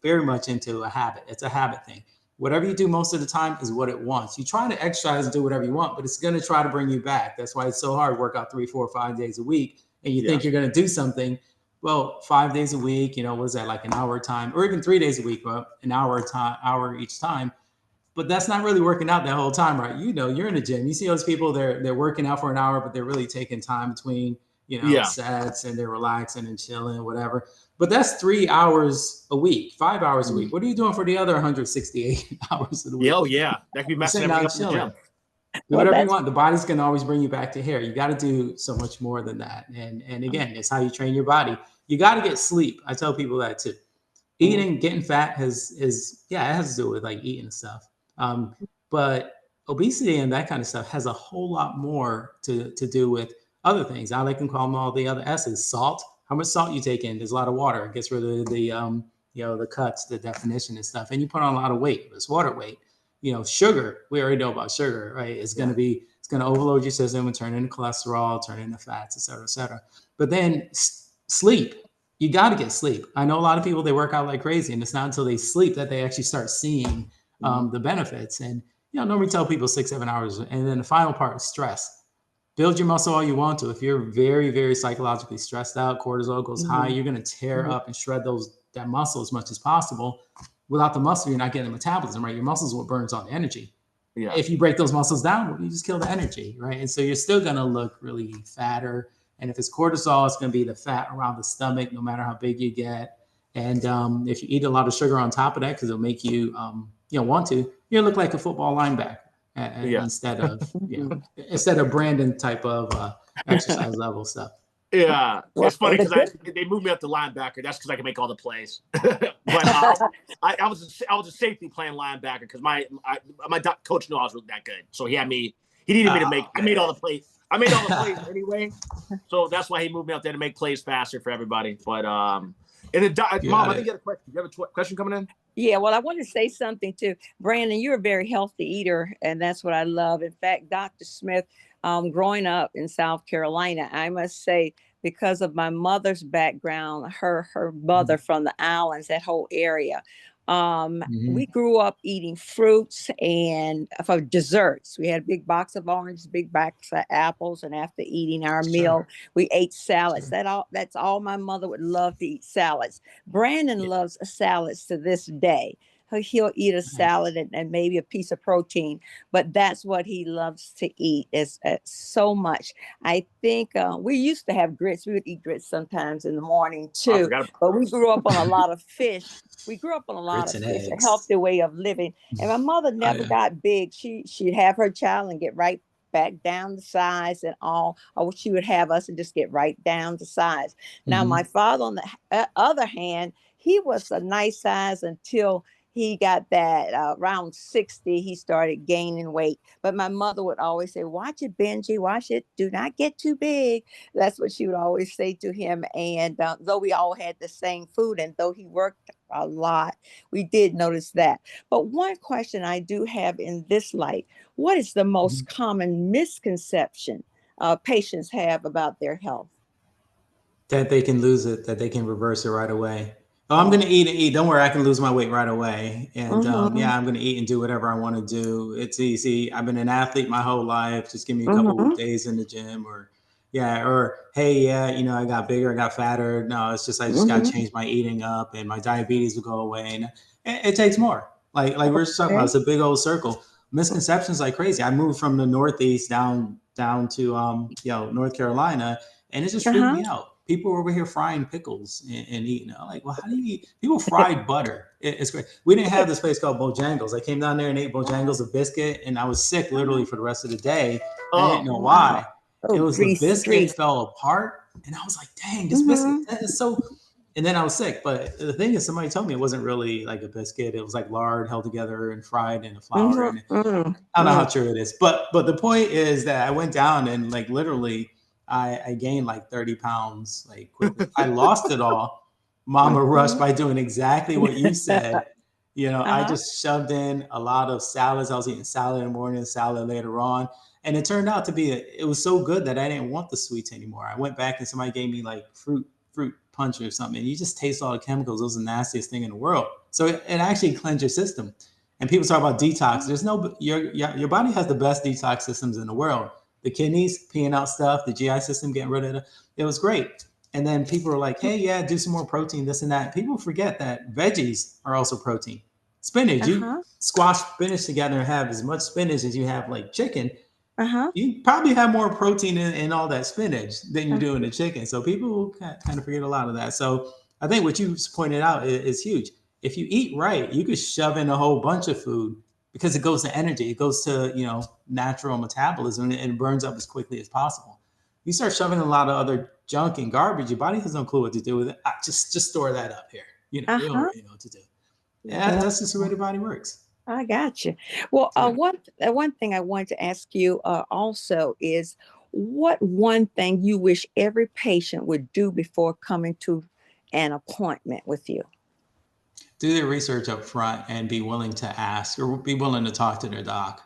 very much into a habit. It's a habit thing. Whatever you do most of the time is what it wants. You try to exercise and do whatever you want, but it's going to try to bring you back. That's why it's so hard to work out 3, 4, 5 days a week. And you think you're going to do something. Well, 5 days a week, what is that, like an hour time, or even 3 days a week, well, an hour each time. But that's not really working out that whole time, right? You're in the gym. You see those people, they're working out for an hour, but they're really taking time between, sets, and they're relaxing and chilling, whatever. But that's 3 hours a week, 5 hours a week. What are you doing for the other 168 hours of the week? Oh yeah, that could be messing up in the gym. Do whatever you want. The body's going to always bring you back to here. You got to do so much more than that. And again, it's how you train your body. You got to get sleep. I tell people that too. Eating, getting fat it has to do with like eating and stuff. But obesity and that kind of stuff has a whole lot more to do with other things. I like to call them all the other S's. Salt. How much salt you take in? There's a lot of water. It gets rid of the cuts, the definition and stuff. And you put on a lot of weight. It's water weight. Sugar. We already know about sugar, right? It's going to overload your system and turn into cholesterol, turn into fats, et cetera, et cetera. But then sleep. You got to get sleep. I know a lot of people, they work out like crazy, and it's not until they sleep that they actually start seeing the benefits. And normally tell people 6-7 hours. And then the final part is stress. Build your muscle all you want to. If you're very, very psychologically stressed out, cortisol goes high, you're going to tear up and shred that muscle as much as possible. Without the muscle, you're not getting the metabolism, right? Your muscle is what burns all the energy. Yeah. If you break those muscles down, you just kill the energy, right? And so you're still going to look really fatter. And if it's cortisol, it's going to be the fat around the stomach, no matter how big you get. And if you eat a lot of sugar on top of that, because it'll make you, want to, you look like a football linebacker instead of Brandon type of exercise level stuff. Yeah, it's funny because they moved me up to linebacker. That's because I can make all the plays. But I was a safety playing linebacker because my coach knew I was really that good, so he needed me to make. I made all the plays. I made all the plays anyway, so that's why he moved me out there to make plays faster for everybody. But Mom, I think you had a question. You have a question coming in? Yeah, well, I want to say something too. Brandon, you're a very healthy eater, and that's what I love. In fact, Dr. Smith, growing up in South Carolina, I must say, because of my mother's background, her mother from the islands, that whole area, we grew up eating fruits, and for desserts, we had a big box of oranges, big box of apples, and after eating our meal, we ate salads. That's all my mother would love to eat, salads. Brandon loves salads to this day. He'll eat a salad and maybe a piece of protein, but that's what he loves to eat is so much. I think we used to have grits. We would eat grits sometimes in the morning too, but we grew up on a lot of fish. We grew up on a lot of fish, a healthy way of living. And my mother never got big. She'd have her child and get right back down to size and all, or she would have us and just get right down to size. Now, my father, on the other hand, he was a nice size until he got that around 60, he started gaining weight. But my mother would always say, watch it, Benji, watch it. Do not get too big. That's what she would always say to him. And though we all had the same food and though he worked a lot, we did notice that. But one question I do have in this light, what is the most common misconception patients have about their health? That they can lose it, that they can reverse it right away. Oh, I'm going to eat. Don't worry, I can lose my weight right away. And I'm going to eat and do whatever I want to do. It's easy. I've been an athlete my whole life. Just give me a couple of days in the gym hey, I got bigger, I got fatter. No, it's just, I just got to change my eating up and my diabetes will go away. And it takes more. Like we're just talking about, it's a big old circle. Misconceptions like crazy. I moved from the Northeast down to, North Carolina, and it just freaked me out. People were over here frying pickles and eating. I'm like, well, how do you eat? People fried butter. It's great. We didn't have this place called Bojangles. I came down there and ate Bojangles, a biscuit, and I was sick literally for the rest of the day. I didn't know why. It was the biscuit fell apart, and I was like, dang, this biscuit that is so. And then I was sick. But the thing is, somebody told me it wasn't really like a biscuit. It was like lard held together and fried in a flour. And I don't know how true it is. But the point is that I went down and like literally I gained like 30 pounds like quickly. I lost it all. Mama rushed by doing exactly what you said. I Uh-huh. just shoved in a lot of salads. I was eating salad in the morning, salad later on. And it turned out to be, it was so good that I didn't want the sweets anymore. I went back and somebody gave me like fruit punch or something. And you just taste all the chemicals. It was the nastiest thing in the world. So it actually cleansed your system. And people talk about detox. There's no, your body has the best detox systems in the world. The kidneys peeing out stuff, the GI system getting rid of it. It was great. And then people are like, hey, yeah, do some more protein, this and that. People forget that veggies are also protein. Spinach, you Uh-huh. squash spinach together and have as much spinach as you have like chicken. Uh-huh. You probably have more protein in all that spinach than you do in the chicken. So people kind of forget a lot of that. So I think what you pointed out is huge. If you eat right, you could shove in a whole bunch of food because it goes to energy. It goes to, natural metabolism and it burns up as quickly as possible. You start shoving a lot of other junk and garbage, your body has no clue what to do with it. Just store that up here. We Uh-huh. already know what to do. Yeah, that's just the way the body works. I got you. Well, Yeah. one thing I wanted to ask you also is, what one thing you wish every patient would do before coming to an appointment with you? Do their research up front and be willing to ask or be willing to talk to their doc.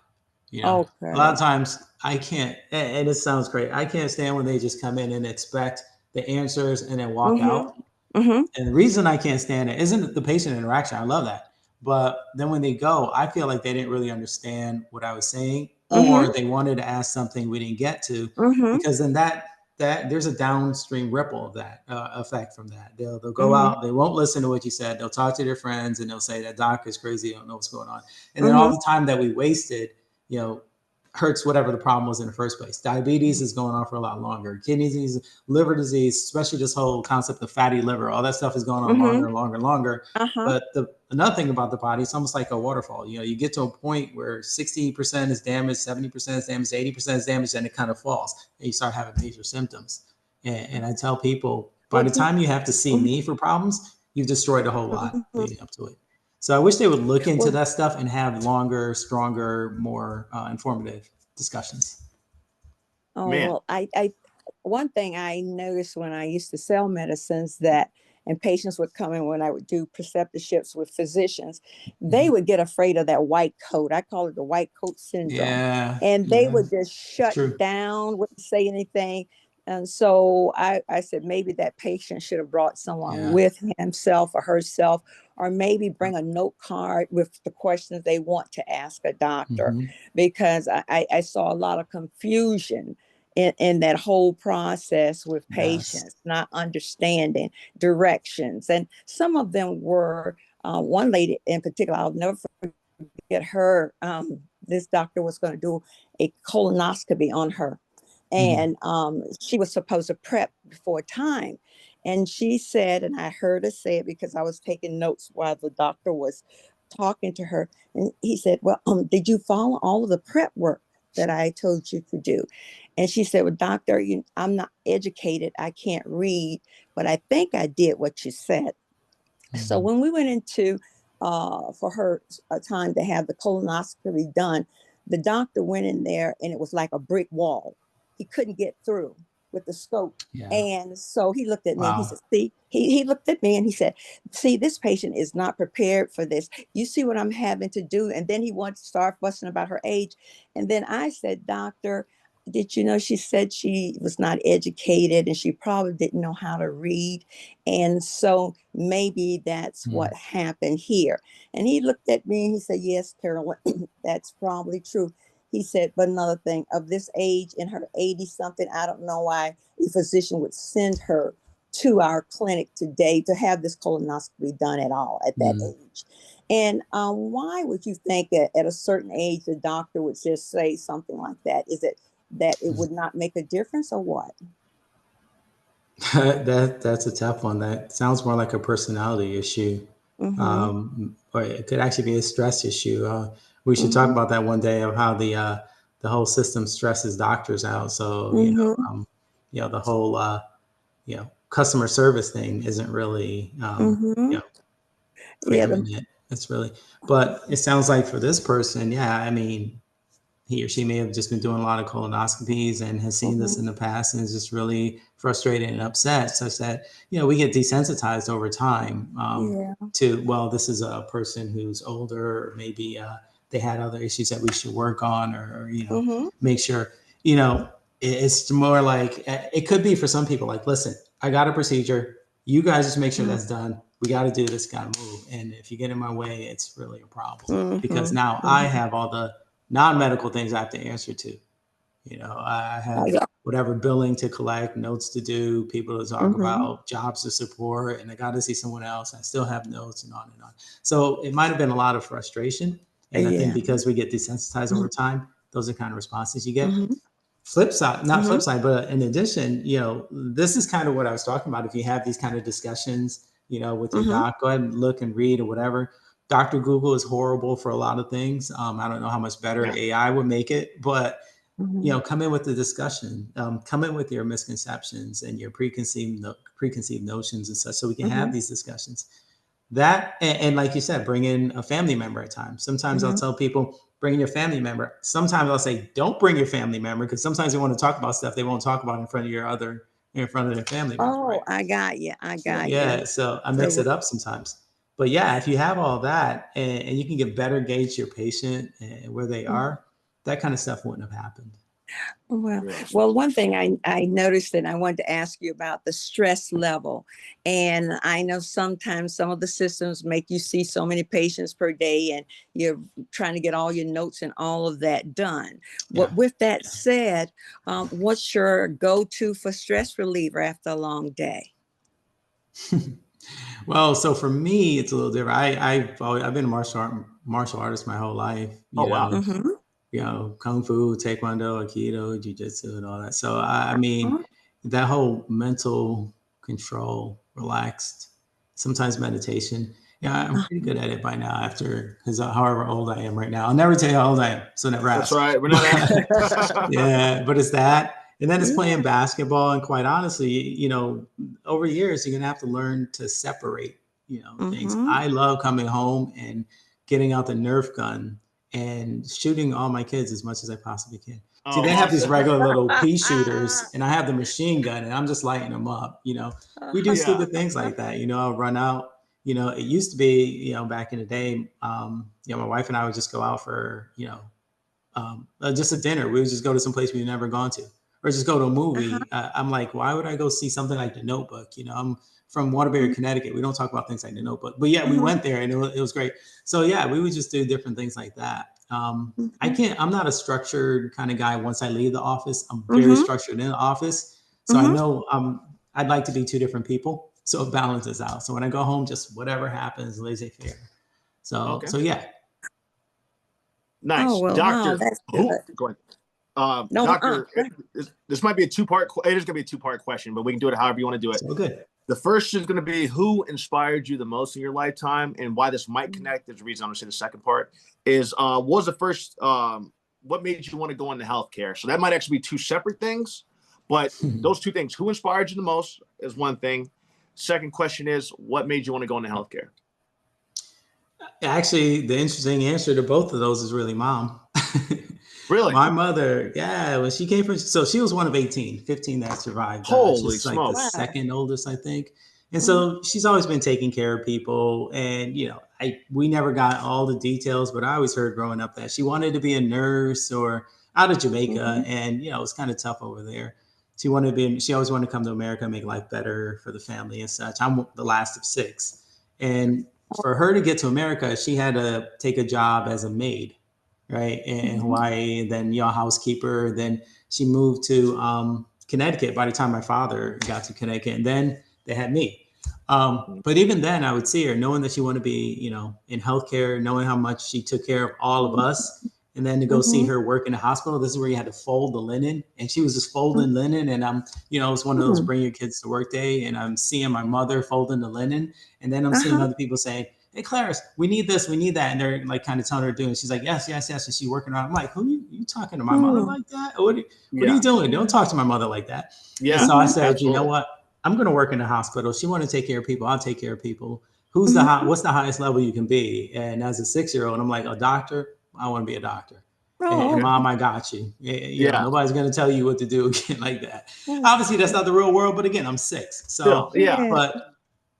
A lot of Okay. times I can't, and it sounds great. I can't stand when they just come in and expect the answers and then walk Mm-hmm. out. Mm-hmm. And the reason I can't stand it isn't the patient interaction. I love that. But then when they go, I feel like they didn't really understand what I was saying, Mm-hmm. or they wanted to ask something we didn't get to, Mm-hmm. because then that there's a downstream ripple of that effect from that. They'll go Mm-hmm. out, they won't listen to what you said. They'll talk to their friends and they'll say that doc is crazy. I don't know what's going on. And then all Mm-hmm. the time that we wasted, you know, hurts whatever the problem was in the first place. Diabetes is going on for a lot longer. Kidney disease, liver disease, especially this whole concept of fatty liver, all that stuff is going on Mm-hmm. longer and longer and longer. Uh-huh. But another thing about the body, it's almost like a waterfall. You get to a point where 60% is damaged, 70% is damaged, 80% is damaged, and it kind of falls. And you start having major symptoms. And I tell people, by Well, the time you have to see mhm, me for problems, you've destroyed a whole lot mhm. leading up to it. So I wish they would look into Well, that stuff and have longer, stronger, more informative discussions. oh, Man. well, one thing I noticed when I used to sell medicines that, and patients would come in when I would do preceptorships with physicians, they Mhm. would get afraid of that white coat. I call it the white coat syndrome. Yeah, And they yeah, would just it's shut true. down, wouldn't say anything. And so I said maybe that patient should have brought someone Yeah. with himself or herself, or maybe bring a note card with the questions they want to ask a doctor, Mhm. because I saw a lot of confusion in that whole process with Yes. patients not understanding directions. And some of them were, one lady in particular, I'll never forget her. This doctor was going to do a colonoscopy on her. Mhm. And she was supposed to prep before time. And she said, and I heard her say it because I was taking notes while the doctor was talking to her. And he said, well, did you follow all of the prep work that I told you to do? And she said, well, doctor, I'm not educated. I can't read, but I think I did what you said. So Mhm. when we went into for her a time to have the colonoscopy done, the doctor went in there and it was like a brick wall. He couldn't get through with the scope. Yeah. And so he looked at me and he Wow. said, see, he looked at me and he said, see, this patient is not prepared for this. You see what I'm having to do? And then he wanted to start fussing about her age. And then I said, doctor, did you know she said she was not educated and she probably didn't know how to read? And so maybe that's Mm. what happened here. And he looked at me and he said, yes, Carolyn, that's probably true. He said, but another thing, of this age, in her 80 something, I don't know why a physician would send her to our clinic today to have this colonoscopy done at all at that Mm. age. And why would you think that at a certain age the doctor would just say something like that? Is it that it would not make a difference, or what? That's a tough one. That sounds more like a personality issue, Mm-hmm. or it could actually be a stress issue. We should talk Mm-hmm. about that one day of how the whole system stresses doctors out. So Mm-hmm. the whole customer service thing isn't really Mm-hmm. Yeah. preeminent. It's really, but it sounds like for this person, yeah. I mean, he or she may have just been doing a lot of colonoscopies and has seen this in the past and is just really frustrated and upset, such that, we get desensitized over time Yeah. to, well, this is a person who's older, or maybe they had other issues that we should work on, or make sure, it's more like, it could be for some people like, listen, I got a procedure. You guys just make sure that's done. We got to do this, got to move. And if you get in my way, it's really a problem because now I have all the non-medical things I have to answer to. I have whatever billing to collect, notes to do, people to talk about, jobs to support, and I got to see someone else. I still have notes and on and on. So it might have been a lot of frustration. And I think because we get desensitized over time, those are kind of responses you get. Flip side, not flip side, but in addition, this is kind of what I was talking about. If you have these kind of discussions, with your doc, go ahead and look and read or whatever. Dr. Google is horrible for a lot of things. I don't know how much better AI would make it, but come in with the discussion, come in with your misconceptions and your preconceived notions and such, so we can have these discussions. That, and like you said, bring in a family member at times. Sometimes I'll tell people, bring in your family member. Sometimes I'll say, don't bring your family member, because sometimes they want to talk about stuff they won't talk about in front of their family member. Oh, right? I got you. Yeah, so I mix it up sometimes. But yeah, if you have all that and you can get better gauge your patient and where they are, that kind of stuff wouldn't have happened. Well, one thing I noticed, and I wanted to ask you about the stress level. And I know sometimes some of the systems make you see so many patients per day, and you're trying to get all your notes and all of that done. But with that said, what's your go-to for stress reliever after a long day? Well, so for me, it's a little different. I've been a martial artist my whole life. Kung Fu, Taekwondo, Aikido, Jiu-Jitsu, and all that. So, I mean, that whole mental control, relaxed, sometimes meditation. Yeah, I'm pretty good at it by now because however old I am right now. I'll never tell you how old I am, so never ask. That's right. We're not asking. Yeah, but it's that. And then it's playing basketball. And quite honestly, over years, you're going to have to learn to separate, things. I love coming home and getting out the Nerf gun and shooting all my kids as much as I possibly can. See, they have these regular little pea shooters, and I have the machine gun, and I'm just lighting them up. We do stupid things like that. I'll run out. It used to be, back in the day, my wife and I would just go out for, just a dinner. We would just go to some place we've never gone to, or just go to a movie. I'm like, why would I go see something like The Notebook? I'm from Waterbury, Connecticut. We don't talk about things like The Notebook, but yeah, we went there and it was great. So yeah, we would just do different things like that. I'm not a structured kind of guy. Once I leave the office, I'm very structured in the office. So I know I'd like to be two different people. So it balances out. So when I go home, just whatever happens, laissez-faire. So yeah. Nice. Oh, well, Doctor. that's good. Go ahead. Doctor, this might be a two-part. It is going to be a two-part question, but we can do it however you want to do it. So good. The first is going to be who inspired you the most in your lifetime, and why this might connect. There's a reason I'm going to say the second part is what was the first, what made you want to go into healthcare? So that might actually be two separate things, but those two things, who inspired you the most is one thing. Second question is what made you want to go into healthcare? Actually, the interesting answer to both of those is really mom. Really? My mother, when she came from, so she was one of 15 that survived. Holy she's smokes. like the second oldest, I think. And so she's always been taking care of people. And, we never got all the details, but I always heard growing up that she wanted to be a nurse or out of Jamaica. And, it was kind of tough over there. She always wanted to come to America and make life better for the family and such. I'm the last of 6. And for her to get to America, she had to take a job as a maid. Right, in Hawaii, then housekeeper. Then she moved to Connecticut by the time my father got to Connecticut, and then they had me. But even then, I would see her, knowing that she wanted to be, in healthcare, knowing how much she took care of all of us, and then to go see her work in the hospital. This is where you had to fold the linen, and she was just folding linen, and I'm, it was one of those bring your kids to work day, and I'm seeing my mother folding the linen, and then I'm seeing other people saying, hey, Clarice, we need this, we need that. And they're like kind of telling her to do it. She's like, yes. And she's working on it. I'm like, who you talking to my mother like that? What are you doing? Don't talk to my mother like that. Yeah. And so I said, you know what? I'm going to work in the hospital. She want to take care of people. I'll take care of people. What's the highest level you can be? And as a 6-year-old, I'm like, a doctor? I want to be a doctor. Oh, And mom, I got you. You know, Yeah. nobody's going to tell you what to do again like that. okay. Obviously, that's not the real world, but again, I'm 6. Still, So, yeah. Yeah. but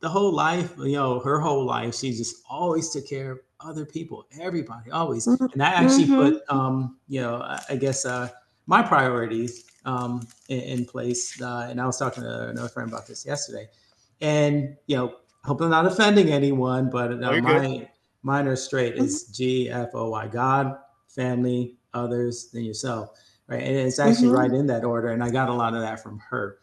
the whole life, you know, her whole life, she just always took care of other people, everybody, always. And I actually Mm-hmm. put, you know, I guess my priorities in place. And I was talking to another friend about this yesterday. And, you know, hope I'm not offending anyone, but Oh, you're good. mine are straight. It's GFOY, God, family, others, then yourself. Right. And it's actually Mm-hmm. right in that order. And I got a lot of that from her.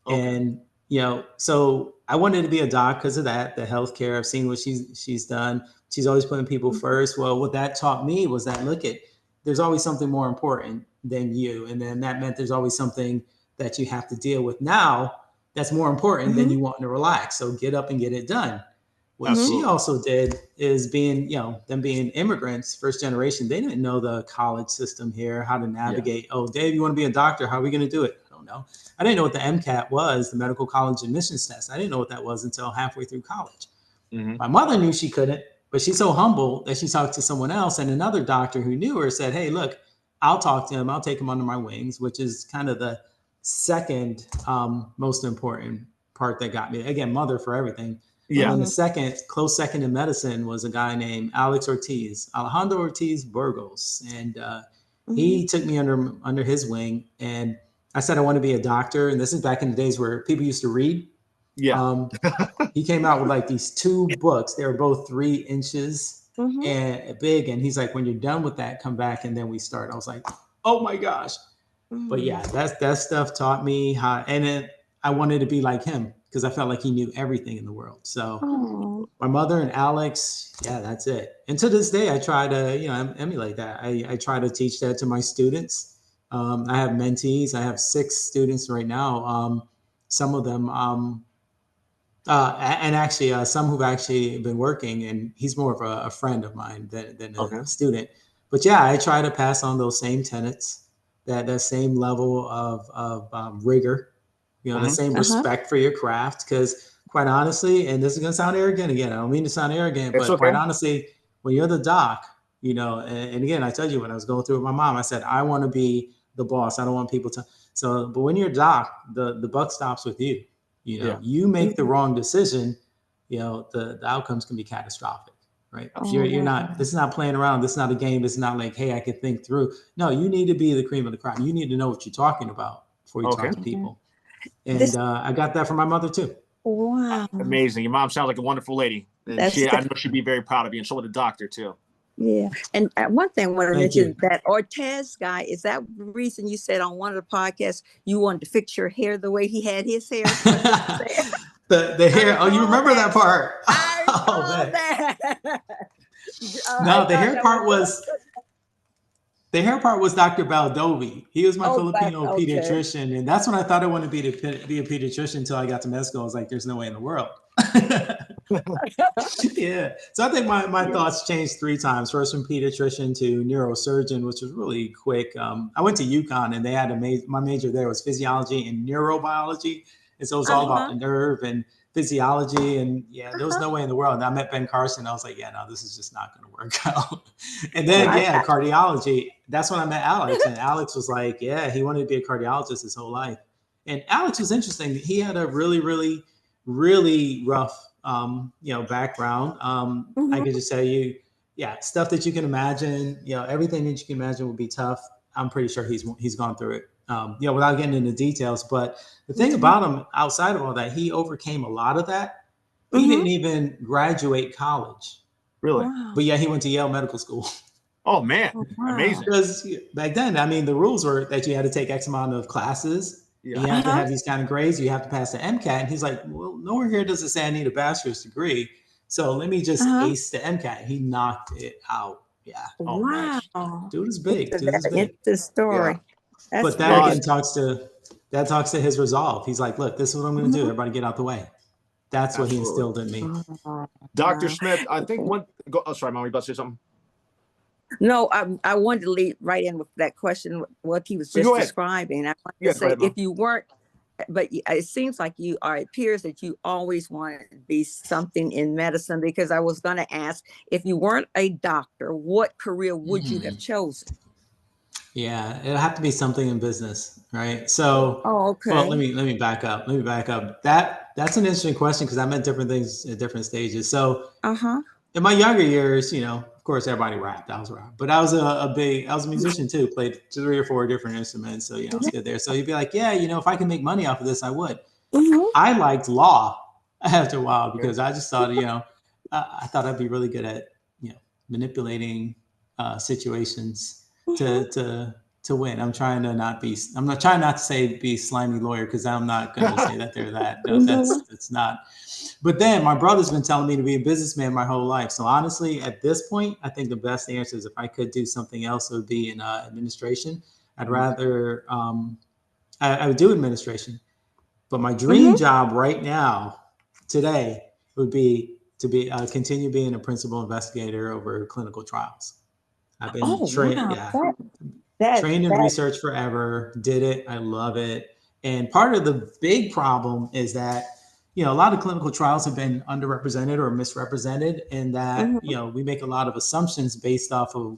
Okay. And you know, so I wanted to be a doc because of that, the healthcare. I've seen what she's done. She's always putting people first. Well, what that taught me was that look at there's always something more important than you, and then that meant there's always something that you have to deal with now that's more important than Mm-hmm. you wanting to relax. So get up and get it done. What she Absolutely. also did is being, you know, them being immigrants, first generation, they didn't know the college system here, how to navigate. Oh, Dave, you want to be a doctor? How are we going to do it? I don't know. I didn't know what the MCAT was, the medical college admissions test. I didn't know what that was until halfway through college. Mhm. My mother knew she couldn't, but she's so humble that she talked to someone else. And another doctor who knew her said, hey, look, I'll talk to him. I'll take him under my wings, which is kind of the second most important part that got me. Again, mother for everything. But Yeah. then the second, close second in medicine was a guy named Alex Ortiz, Alejandro Ortiz Burgos. And Mm-hmm. he took me under his wing. And I said, I want to be a doctor. And this is back in the days where people used to read. Yeah. He came out with like these 2 books. They were both 3 inches Mm-hmm. and big. And he's like, when you're done with that, come back and then we start. I was like, oh my gosh. But yeah, that stuff taught me how, and then I wanted to be like him because I felt like he knew everything in the world. So Oh. my mother and Alex, yeah, that's it. And to this day, I try to, you know, emulate that. I try to teach that to my students. I have mentees. I have 6 students right now. Some of them, and actually, some who've actually been working, and he's more of a friend of mine than Okay. a student. But yeah, I try to pass on those same tenets, that same level of rigor, you know, the Mhm. same Uh-huh. respect for your craft. Because quite honestly, and this is going to sound arrogant again, I don't mean to sound arrogant, It's but quite okay. honestly, when you're the doc, you know, and again, I told you when I was going through it with my mom, I said, I want to be the boss. I don't want people to. So, but when you're a doc, the buck stops with you. You know, Yeah. you make the Mhm. wrong decision, you know, the outcomes can be catastrophic, right? You're Oh. not, this is not playing around. This is not a game. This is not like, hey, I can think through. No, you need to be the cream of the crop. You need to know what you're talking about before you Okay. talk to people. And This I got that from my mother too. wow. Amazing. Your mom sounds like a wonderful lady, and That's I know she'd be very proud of you, and so would the doctor too. yeah. And one thing I want to Thank you. mention that Ortez guy, is that the reason you said on one of the podcasts you wanted to fix your hair the way he had his hair? Was that what you said? the I hair. Oh, you recall remember that part? I Oh, recall man. that. I No, the thought hair that part was was the hair part was Dr. Baldovi. He was my oh back Filipino okay. pediatrician, and that's when I thought I wanted to be a pediatrician until I got to med school. I was like, "There's no way in the world." Yeah. So I think my Yeah. thoughts changed 3 times. First from pediatrician to neurosurgeon, which was really quick. I went to UConn and they had my major there was physiology and neurobiology. And so it was all about Uh-huh. the nerve and physiology. And yeah, there was Uh-huh. no way in the world. And I met Ben Carson. I was like, yeah, no, this is just not going to work out. And then, Yeah. yeah, cardiology. That's when I met Alex. And Alex was like, yeah, he wanted to be a cardiologist his whole life. And Alex was interesting. He had a really, really, really rough you know, background. I Mhm. can just tell you, yeah, stuff that you can imagine, you know, everything that you can imagine would be tough. I'm pretty sure he's gone through it. You know, without getting into details. But the thing Mhm. about him, outside of all that, he overcame a lot of that. He Mhm. didn't even graduate college, Really? Wow. but yeah, he went to Yale Medical School. Oh man, Oh, wow. amazing. Because back then, I mean, the rules were that you had to take X amount of classes. And Yeah. you have to Uh-huh. have these kind of grades. You have to pass the MCAT. And he's like, well, nowhere here does it say I need a bachelor's degree. So let me just Uh-huh. ace the MCAT. He knocked it out. Yeah. Oh, Wow. nice. Dude is big. That's Dude is an big. interesting Yeah. story. That's But that very again talks to his resolve. He's like, look, this is what I'm going to do. Mhm. Everybody get out the way. That's what he Absolutely. instilled in me. Oh, Dr. wow. Smith, I think one. Go, oh, sorry, Mom, you about to say something? No, I wanted to lead right in with that question, what he was Go just ahead. describing. I wanted Yeah, to go say, ahead, if Mom. you weren't, but it seems like you are, it appears that you always wanted to be something in medicine, because I was going to ask, if you weren't a doctor, what career would you have chosen? Yeah, it'll have to be something in business, right? So, Oh, well, okay. let me back up. Let me back up. That's an interesting question because I meant different things at different stages. So, Uh-huh. in my younger years, of course, everybody rapped. I was rap, but I was I was a musician too. Played 3 or 4 different instruments, so I was good there. So you'd be like, yeah, if I can make money off of this, I would. Mm-hmm. I liked law after a while Okay. because I just thought, I thought I'd be really good at, manipulating situations Mm-hmm. to win. I'm not trying not to say be slimy lawyer because I'm not going to say that they're that. No, Mm-hmm. that's not. But then my brother's been telling me to be a businessman my whole life. So honestly, at this point, I think the best answer is if I could do something else, it would be in administration. I'd rather, I would do administration. But my dream Mm-hmm. job right now, today, would be to be continue being a principal investigator over clinical trials. I've been Oh, trained, wow. yeah, That trained in that research forever. Did it. I love it. And part of the big problem is that a lot of clinical trials have been underrepresented or misrepresented, in that mm-hmm. we make a lot of assumptions based off of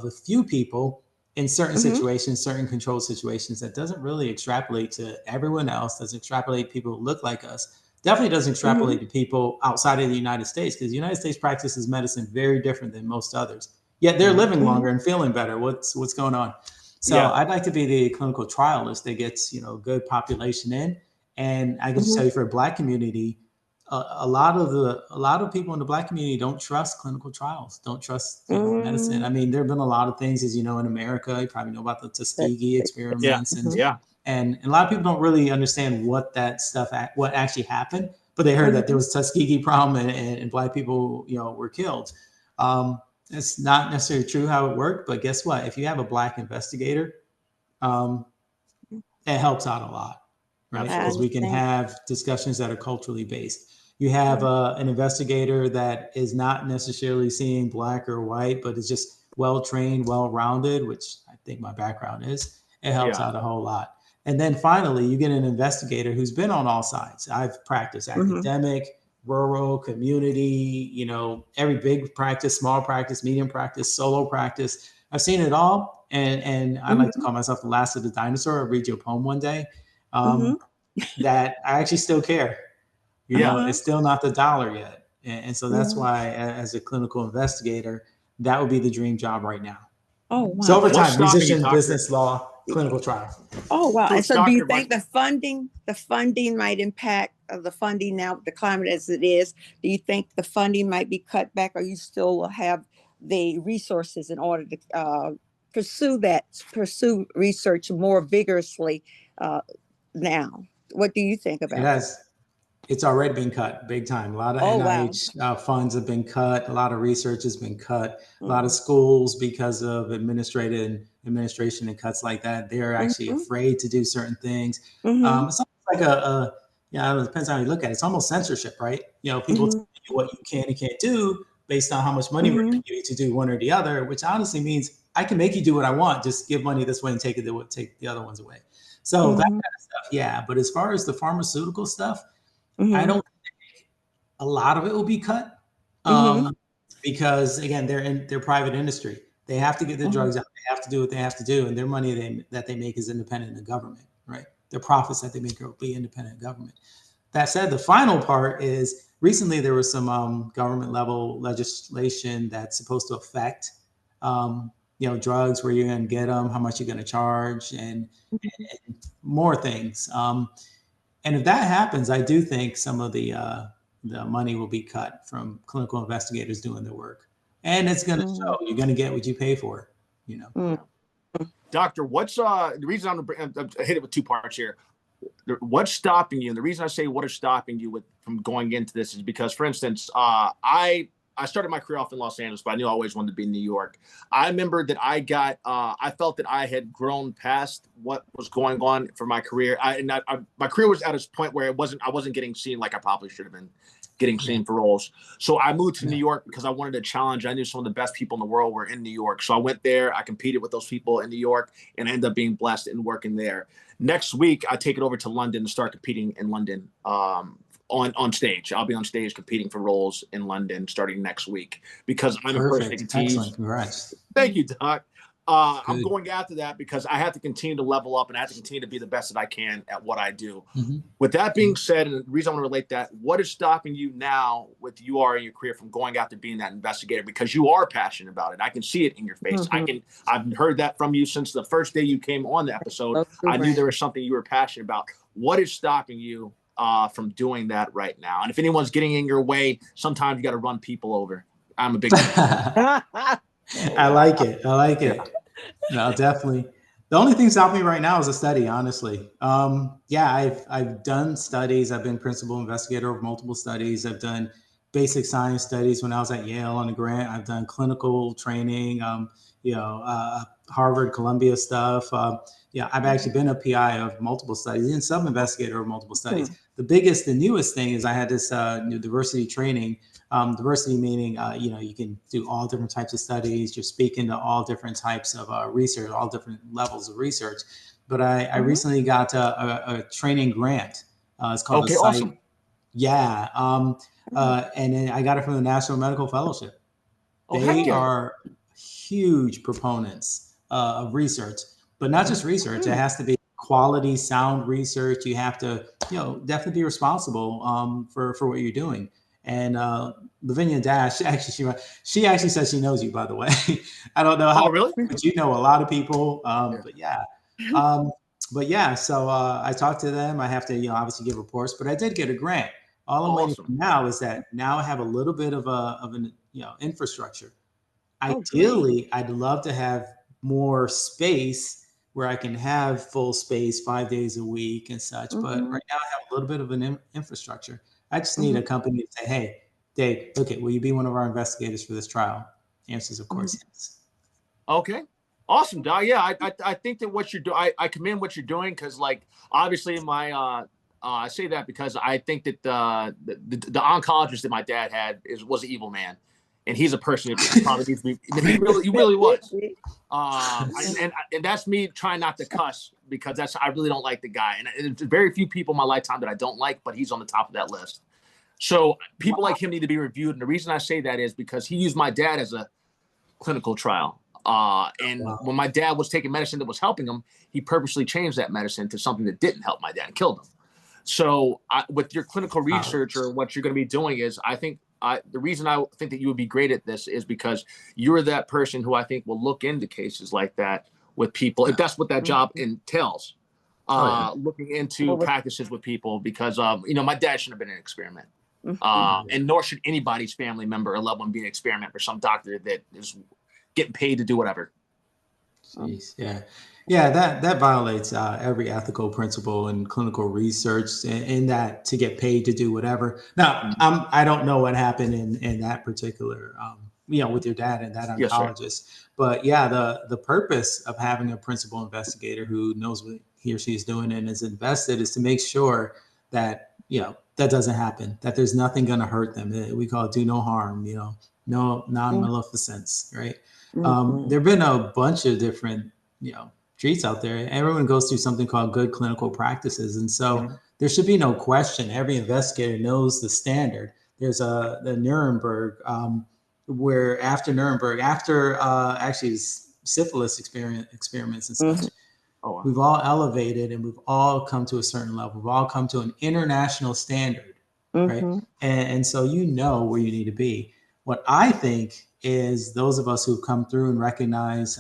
a few people in certain Mm-hmm. situations, certain controlled situations, that doesn't really extrapolate to everyone else. Doesn't extrapolate people who look like us. Definitely doesn't Mm-hmm. extrapolate to people outside of the United States, because the United States practices medicine very different than most others. Yet they're Mhm. living Mm-hmm. longer and feeling better. What's going on? So Yeah. I'd like to be the clinical trialist that gets good population in, and I can just Mm-hmm. tell you, for a Black community, a lot of people in the Black community don't trust clinical trials, don't trust medicine. Mm-hmm. I mean, there have been a lot of things, as you know, in America. You probably know about the That, Tuskegee Yeah. experiments, and mm-hmm. Yeah. and a lot of people don't really understand what that stuff what actually happened. But they heard that there Mm-hmm. was a Tuskegee problem, and Black people were killed. It's not necessarily true how it worked, but guess what? If you have a Black investigator, um, it helps out a lot, right? I Because Absolutely. we can understand. have discussions that are culturally based. You have an investigator that is not necessarily seeing Black or white, but is just well trained, well rounded, which I think my background is. It helps Yeah. out a whole lot. And then finally, you get an investigator who's been on all sides. I've practiced Mm-hmm. academic, rural, community, every big practice, small practice, medium practice, solo practice. I've seen it all. And I like to Mm-hmm. call myself the last of the dinosaur. I'll read you a poem one day, Mm-hmm. that I actually still care. Yeah. Uh-huh. It's still not the dollar yet. And so that's Mm-hmm. why, as a clinical investigator, that would be the dream job right now. Oh, So wow. over What's time, stopping you, musician, doctor? business, law, clinical trial. Oh, wow. So, And so do you doctor, my think the funding might impact the funding now with the climate as it is? Do you think the funding might be cut back, or you still will have the resources in order to pursue research more vigorously uh, now? What do you think It about that? has it's already been cut big time. A lot of Oh, wow. NIH funds have been cut. A lot of research has been cut. A lot of Mm-hmm. schools, because of administration and cuts like that, they're actually Mm-hmm. afraid to do certain things. Mm-hmm. It's almost like it depends on how you look at it. It's almost censorship, right? People tell Mm-hmm. you what you can and can't do based on how much money we're going Mm-hmm. to give you to do one or the other, which honestly means I can make you do what I want. Just give money this way and take the other ones away. So that Mm-hmm. kind of stuff, yeah. But as far as the pharmaceutical stuff, I Mm-hmm. don't a lot of it will be cut, Mm-hmm. because again, they're private industry. They have to get the Mm-hmm. drugs out. They have to do what they have to do, and their money that they make is independent of government, right? Their profits that they make will be independent of government. That said, the final part is, recently there was some government level legislation that's supposed to affect drugs, where you're going to get them, how much you're going to charge, and more things. And if that happens, I do think some of the money will be cut from clinical investigators doing their work, and it's going to Mm-hmm. show. You're going to get what you pay for. You know. Mm-hmm. doctor, what's the reason I hit it with 2 parts here. What's stopping you? And the reason I say what is stopping you from going into this is because, for instance, I started my career off in Los Angeles, but I knew I always wanted to be in New York. I remember that I felt that I had grown past what was going on for my career. My career was at a point where I wasn't getting seen like I probably should have been getting Yeah. seen for roles. So I moved to Yeah. New York because I wanted a challenge. I knew some of the best people in the world were in New York. So I went there, I competed with those people in New York, and I ended up being blessed and working there. Next week, I take it over to London and start competing in London. On stage. I'll be on stage competing for roles in London starting next week because I'm a person that Perfect. can Excellent. tease. Congrats. Thank you, Doc. I'm Good. going after that because I have to continue to level up and I have to continue to be the best that I can at what I do. Mhm. With that being said, and the reason I want to relate that, what is stopping you now with you are in your career from going after being that investigator? Because you are passionate about it. I can see it in your face. I've heard that from you since the first day you came on the episode. So true, I knew Brandon. there was something you were passionate about. What is stopping you from doing that right now? And if anyone's getting in your way, sometimes you got to run people over. I'm a big fan. I like it. I like it. No, definitely. The only thing stopping me right now is a study, honestly. Yeah, I've done studies. I've been principal investigator of multiple studies. I've done basic science studies when I was at Yale on a grant. I've done clinical training, Harvard, Columbia stuff. Yeah, I've actually been a PI of multiple studies and sub investigator of multiple studies. The biggest, the newest thing is I had this new diversity training. Diversity meaning, you can do all different types of studies. You're speaking to all different types of research, all different levels of research. But I recently got a training grant. It's called Okay, a site. awesome. Yeah. And then I got it from the National Medical Fellowship. Oh, heck They yeah. are huge proponents of research, but not just research. It has to be quality, sound research. You have to, definitely be responsible for what you're doing. And Lavinia Dash, actually, she actually says she knows you, by the way. I don't know how, Oh, really? but you know a lot of people. But yeah. So I talked to them. I have to, obviously give reports, but I did get a grant. All I'm waiting for Awesome. now is that now I have a little bit of an infrastructure. Oh, great. Ideally, I'd love to have more space where I can have full space 5 days a week and such. But right now, I have a little bit of an infrastructure. I just need a company to say, "Hey, Dave, okay, will you be one of our investigators for this trial?" The answer is, of course, yes. Okay. Awesome, Doc. Yeah, I think that what you're doing, I commend what you're doing because, like, obviously, I say that because I think that the oncologist that my dad had was an evil man, and he's a person that probably needs to be. He really was. And that's me trying not to cuss because I really don't like the guy, and there's very few people in my lifetime that I don't like, but he's on the top of that list. So people like him need to be reviewed, and the reason I say that is because he used my dad as a clinical trial. When my dad was taking medicine that was helping him, he purposely changed that medicine to something that didn't help my dad and killed him. So with your clinical research or what you're going to be doing is, I think the reason I think that you would be great at this is because you're that person who I think will look into cases like that with people, if that's what that job entails. Looking into practices with people because, my dad shouldn't have been an experiment. And nor should anybody's family member or loved one be an experiment for some doctor that is getting paid to do whatever. Jeez, yeah, that violates every ethical principle in clinical research, in that to get paid to do whatever. Now, I don't know what happened in that particular, with your dad and that oncologist, Yes, but yeah, the purpose of having a principal investigator who knows what he or she is doing and is invested is to make sure that that doesn't happen, that there's nothing going to hurt them. We call it do no harm, no non-maleficence, right? There've been a bunch of different, treats out there. Everyone goes through something called good clinical practices. And so there should be no question. Every investigator knows the standard. There's the Nuremberg, where after Nuremberg, actually syphilis experiments and such, we've all elevated and we've all come to a certain level. We've all come to an international standard, right? And so where you need to be. What I think is those of us who've come through and recognize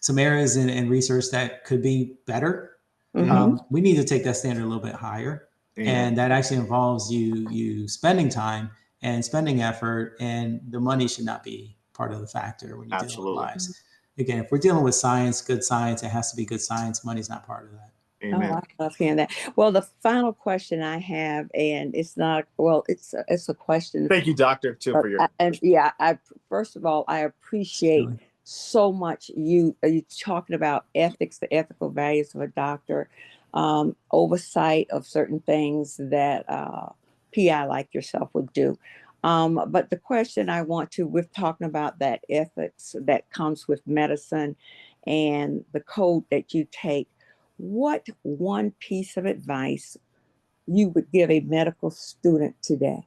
some areas in research that could be better, we need to take that standard a little bit higher. And that actually involves you spending time and spending effort, and the money should not be part of the factor when you're dealing with lives. Again, if we're dealing with science, good science, it has to be good science. Money's not part of that. Amen. Oh, I love hearing that. Well, the final question I have, and it's not, well, it's a question. Thank you, Doctor, too, for your. First of all, I appreciate so much you talking about ethics, the ethical values of a doctor, oversight of certain things that PI like yourself would do. But the question we're talking about that ethics that comes with medicine and the code that you take. What one piece of advice you would give a medical student today?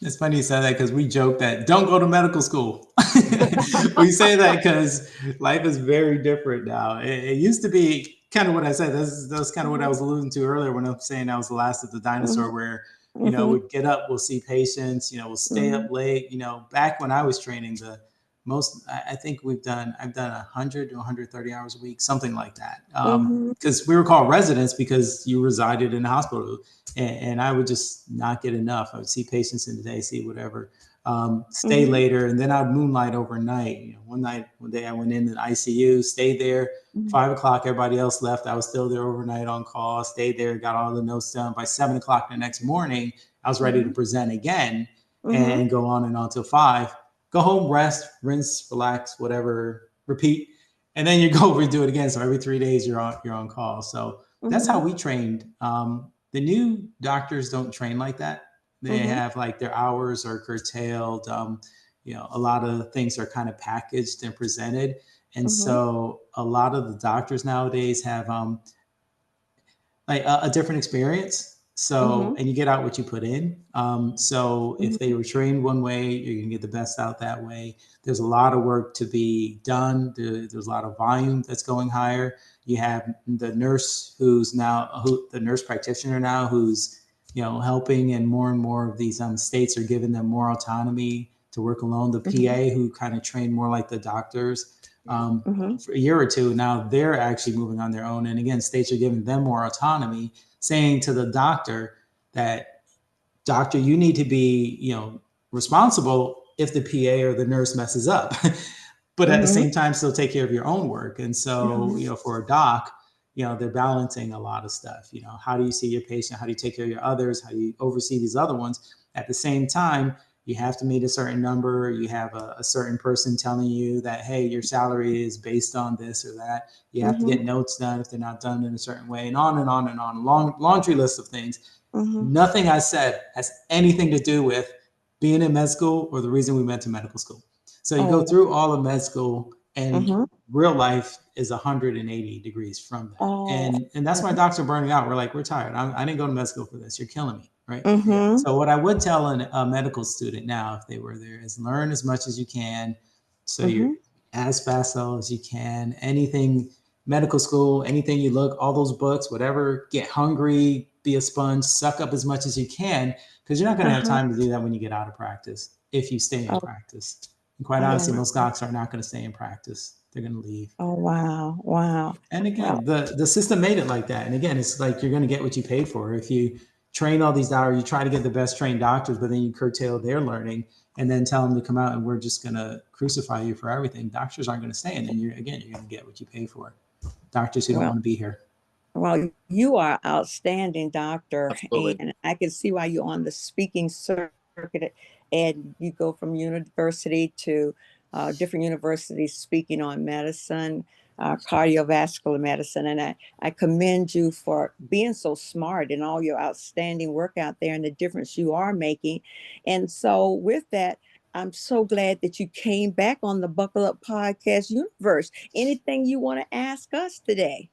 It's funny you say that because we joke that don't go to medical school. We say that because life is very different now. It used to be kind of what I said. That's kind of what I was alluding to earlier when I'm saying I was the last of the dinosaur, where, we'd get up, we'll see patients, we'll stay up late. Back when I was training, I think I've done 100 to 130 hours a week, something like that. Because we were called residents because you resided in the hospital, and I would just not get enough. I would see patients in the day, see whatever, stay later, and then I'd moonlight overnight. One day I went in the ICU, stayed there. 5 o'clock, everybody else left. I was still there overnight on call, stayed there, got all the notes done. By 7 o'clock the next morning, I was ready to present again and go on and on till 5. Go home, rest, rinse, relax, whatever, repeat, and then you go redo it again. So every 3 days you're on call. So that's how we trained. The new doctors don't train like that. They have like their hours are curtailed. A lot of things are kind of packaged and presented. And so a lot of the doctors nowadays have like a different experience. So, and you get out what you put in. So if they were trained one way, you're going to get the best out that way. There's a lot of work to be done. There's a lot of volume that's going higher. You have the nurse the nurse practitioner now who's, helping, and more of these states are giving them more autonomy to work alone. The PA who kind of trained more like the doctors for a year or two, now they're actually moving on their own. And again, states are giving them more autonomy, saying to the doctor that, doctor, you need to be, responsible if the PA or the nurse messes up, but at the same time, still take care of your own work. And so, for a doc, they're balancing a lot of stuff. How do you see your patient? How do you take care of your others? How do you oversee these other ones? At the same time, you have to meet a certain number. You have a certain person telling you that, hey, your salary is based on this or that. You have to get notes done if they're not done in a certain way, and on and on and on. Long laundry list of things. Nothing I said has anything to do with being in med school or the reason we went to medical school. So you go through all of med school, and real life is 180 degrees from that. And that's why docs are burning out. We're like, we're tired. I didn't go to med school for this. You're killing me. Right. So what I would tell a medical student now, if they were there, is learn as much as you can. So you're as fast as you can. Anything, medical school, anything you look, all those books, whatever, get hungry, be a sponge, suck up as much as you can, because you're not going to have time to do that when you get out of practice, if you stay in practice. And quite honestly, most docs are not going to stay in practice. They're going to leave. Oh, wow. Wow. And again, the system made it like that. And again, it's like you're going to get what you pay for. If you train all these doctors, you try to get the best trained doctors, but then you curtail their learning and then tell them to come out and we're just going to crucify you for everything. Doctors aren't going to stay. And then you're going to get what you pay for. Doctors who don't want to be here. Well, you are an outstanding doctor. Absolutely. And I can see why you're on the speaking circuit, and you go from university to different universities speaking on medicine, cardiovascular medicine. And I commend you for being so smart and all your outstanding work out there and the difference you are making. And so with that, I'm so glad that you came back on the Buckle Up Podcast universe. Anything you want to ask us today?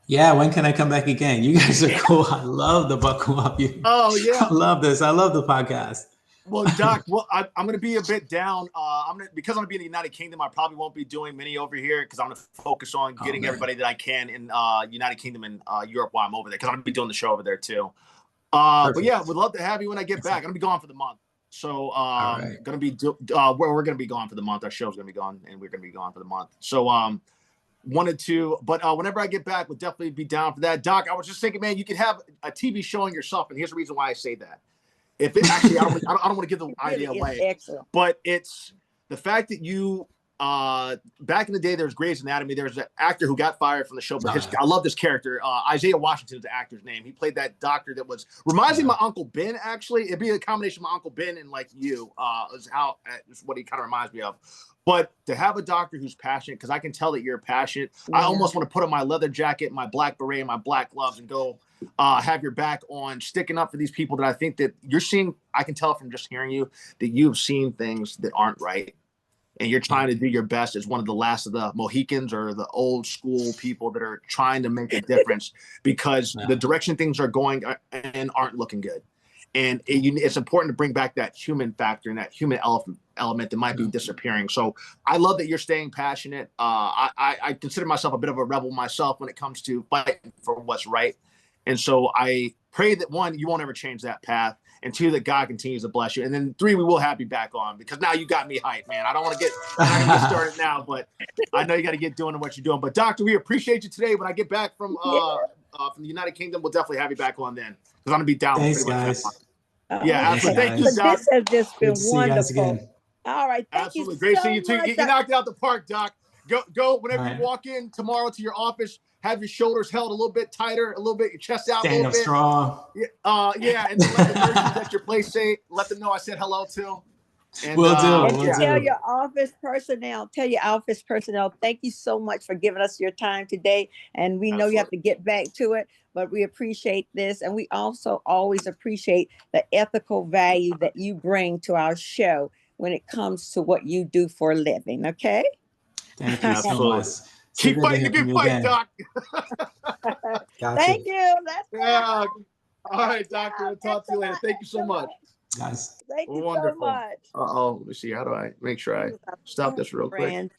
Yeah, when can I come back again? You guys are cool. I love the Buckle Up. Oh, yeah. I love this. I love the podcast. Well, Doc, I'm going to be a bit down. Because I'm going to be in the United Kingdom, I probably won't be doing many over here because I'm going to focus on getting everybody that I can in United Kingdom and Europe while I'm over there, because I'm going to be doing the show over there too. But yeah, would love to have you when I get back. I'm going to be gone for the month. So going to be we're going to be gone for the month. Our show's going to be gone, and we're going to be gone for the month. So wanted to, but whenever I get back, would definitely be down for that. Doc, I was just thinking, man, you could have a TV showing yourself, and here's the reason why I say that. If it actually, I don't want to give the idea away, but it's the fact that you, back in the day, there was Grey's Anatomy. There was an actor who got fired from the show, but I love this character. Isaiah Washington is the actor's name. He played that doctor that reminds me of my Uncle Ben, actually. It'd be a combination of my Uncle Ben and like you, is what he kind of reminds me of. But to have a doctor who's passionate, because I can tell that you're passionate. I almost want to put on my leather jacket, my black beret, and my black gloves and go have your back on, sticking up for these people that I think that you're seeing. I can tell from just hearing you that you've seen things that aren't right. And you're trying to do your best as one of the last of the Mohicans or the old school people that are trying to make a difference, because the direction things are going and aren't looking good. And it's important to bring back that human factor and that human element that might be disappearing. So I love that you're staying passionate. I consider myself a bit of a rebel myself when it comes to fighting for what's right. And so I pray that, one, you won't ever change that path, and two, that God continues to bless you. And then three, we will have you back on, because now you got me hyped, man. I don't want to get started now, but I know you got to get doing what you're doing. But Doctor, we appreciate you today. When I get back from the United Kingdom, we'll definitely have you back on then, because I'm gonna be down. Thanks, guys. Yeah, absolutely. Thank you, So Doc. this has just been Good to see you guys wonderful. again. All right, thank Absolutely. you Great so seeing you too. much. You knocked it out the park, Doc. Go whenever All right. you walk in tomorrow to your office, have your shoulders held a little bit tighter, a little bit, your chest out Stand a up little bit. strong. Yeah, and then let the nurses at your place let them know I said hello to. And, Will do. And Will tell do. your office personnel, thank you so much for giving us your time today. And we know you have to get back to it, but we appreciate this. And we also always appreciate the ethical value that you bring to our show when it comes to what you do for a living. Okay. Thank you so Absolutely. much. So Keep good to fighting hear the from good you fight, again. Doc. Gotcha. Thank you. That's Yeah. All right, Doctor. We'll talk to you later. Thank you so much. Guys. Thank you so Wonderful. much. Let me see. How do I make sure I stop this real quick? Brandon.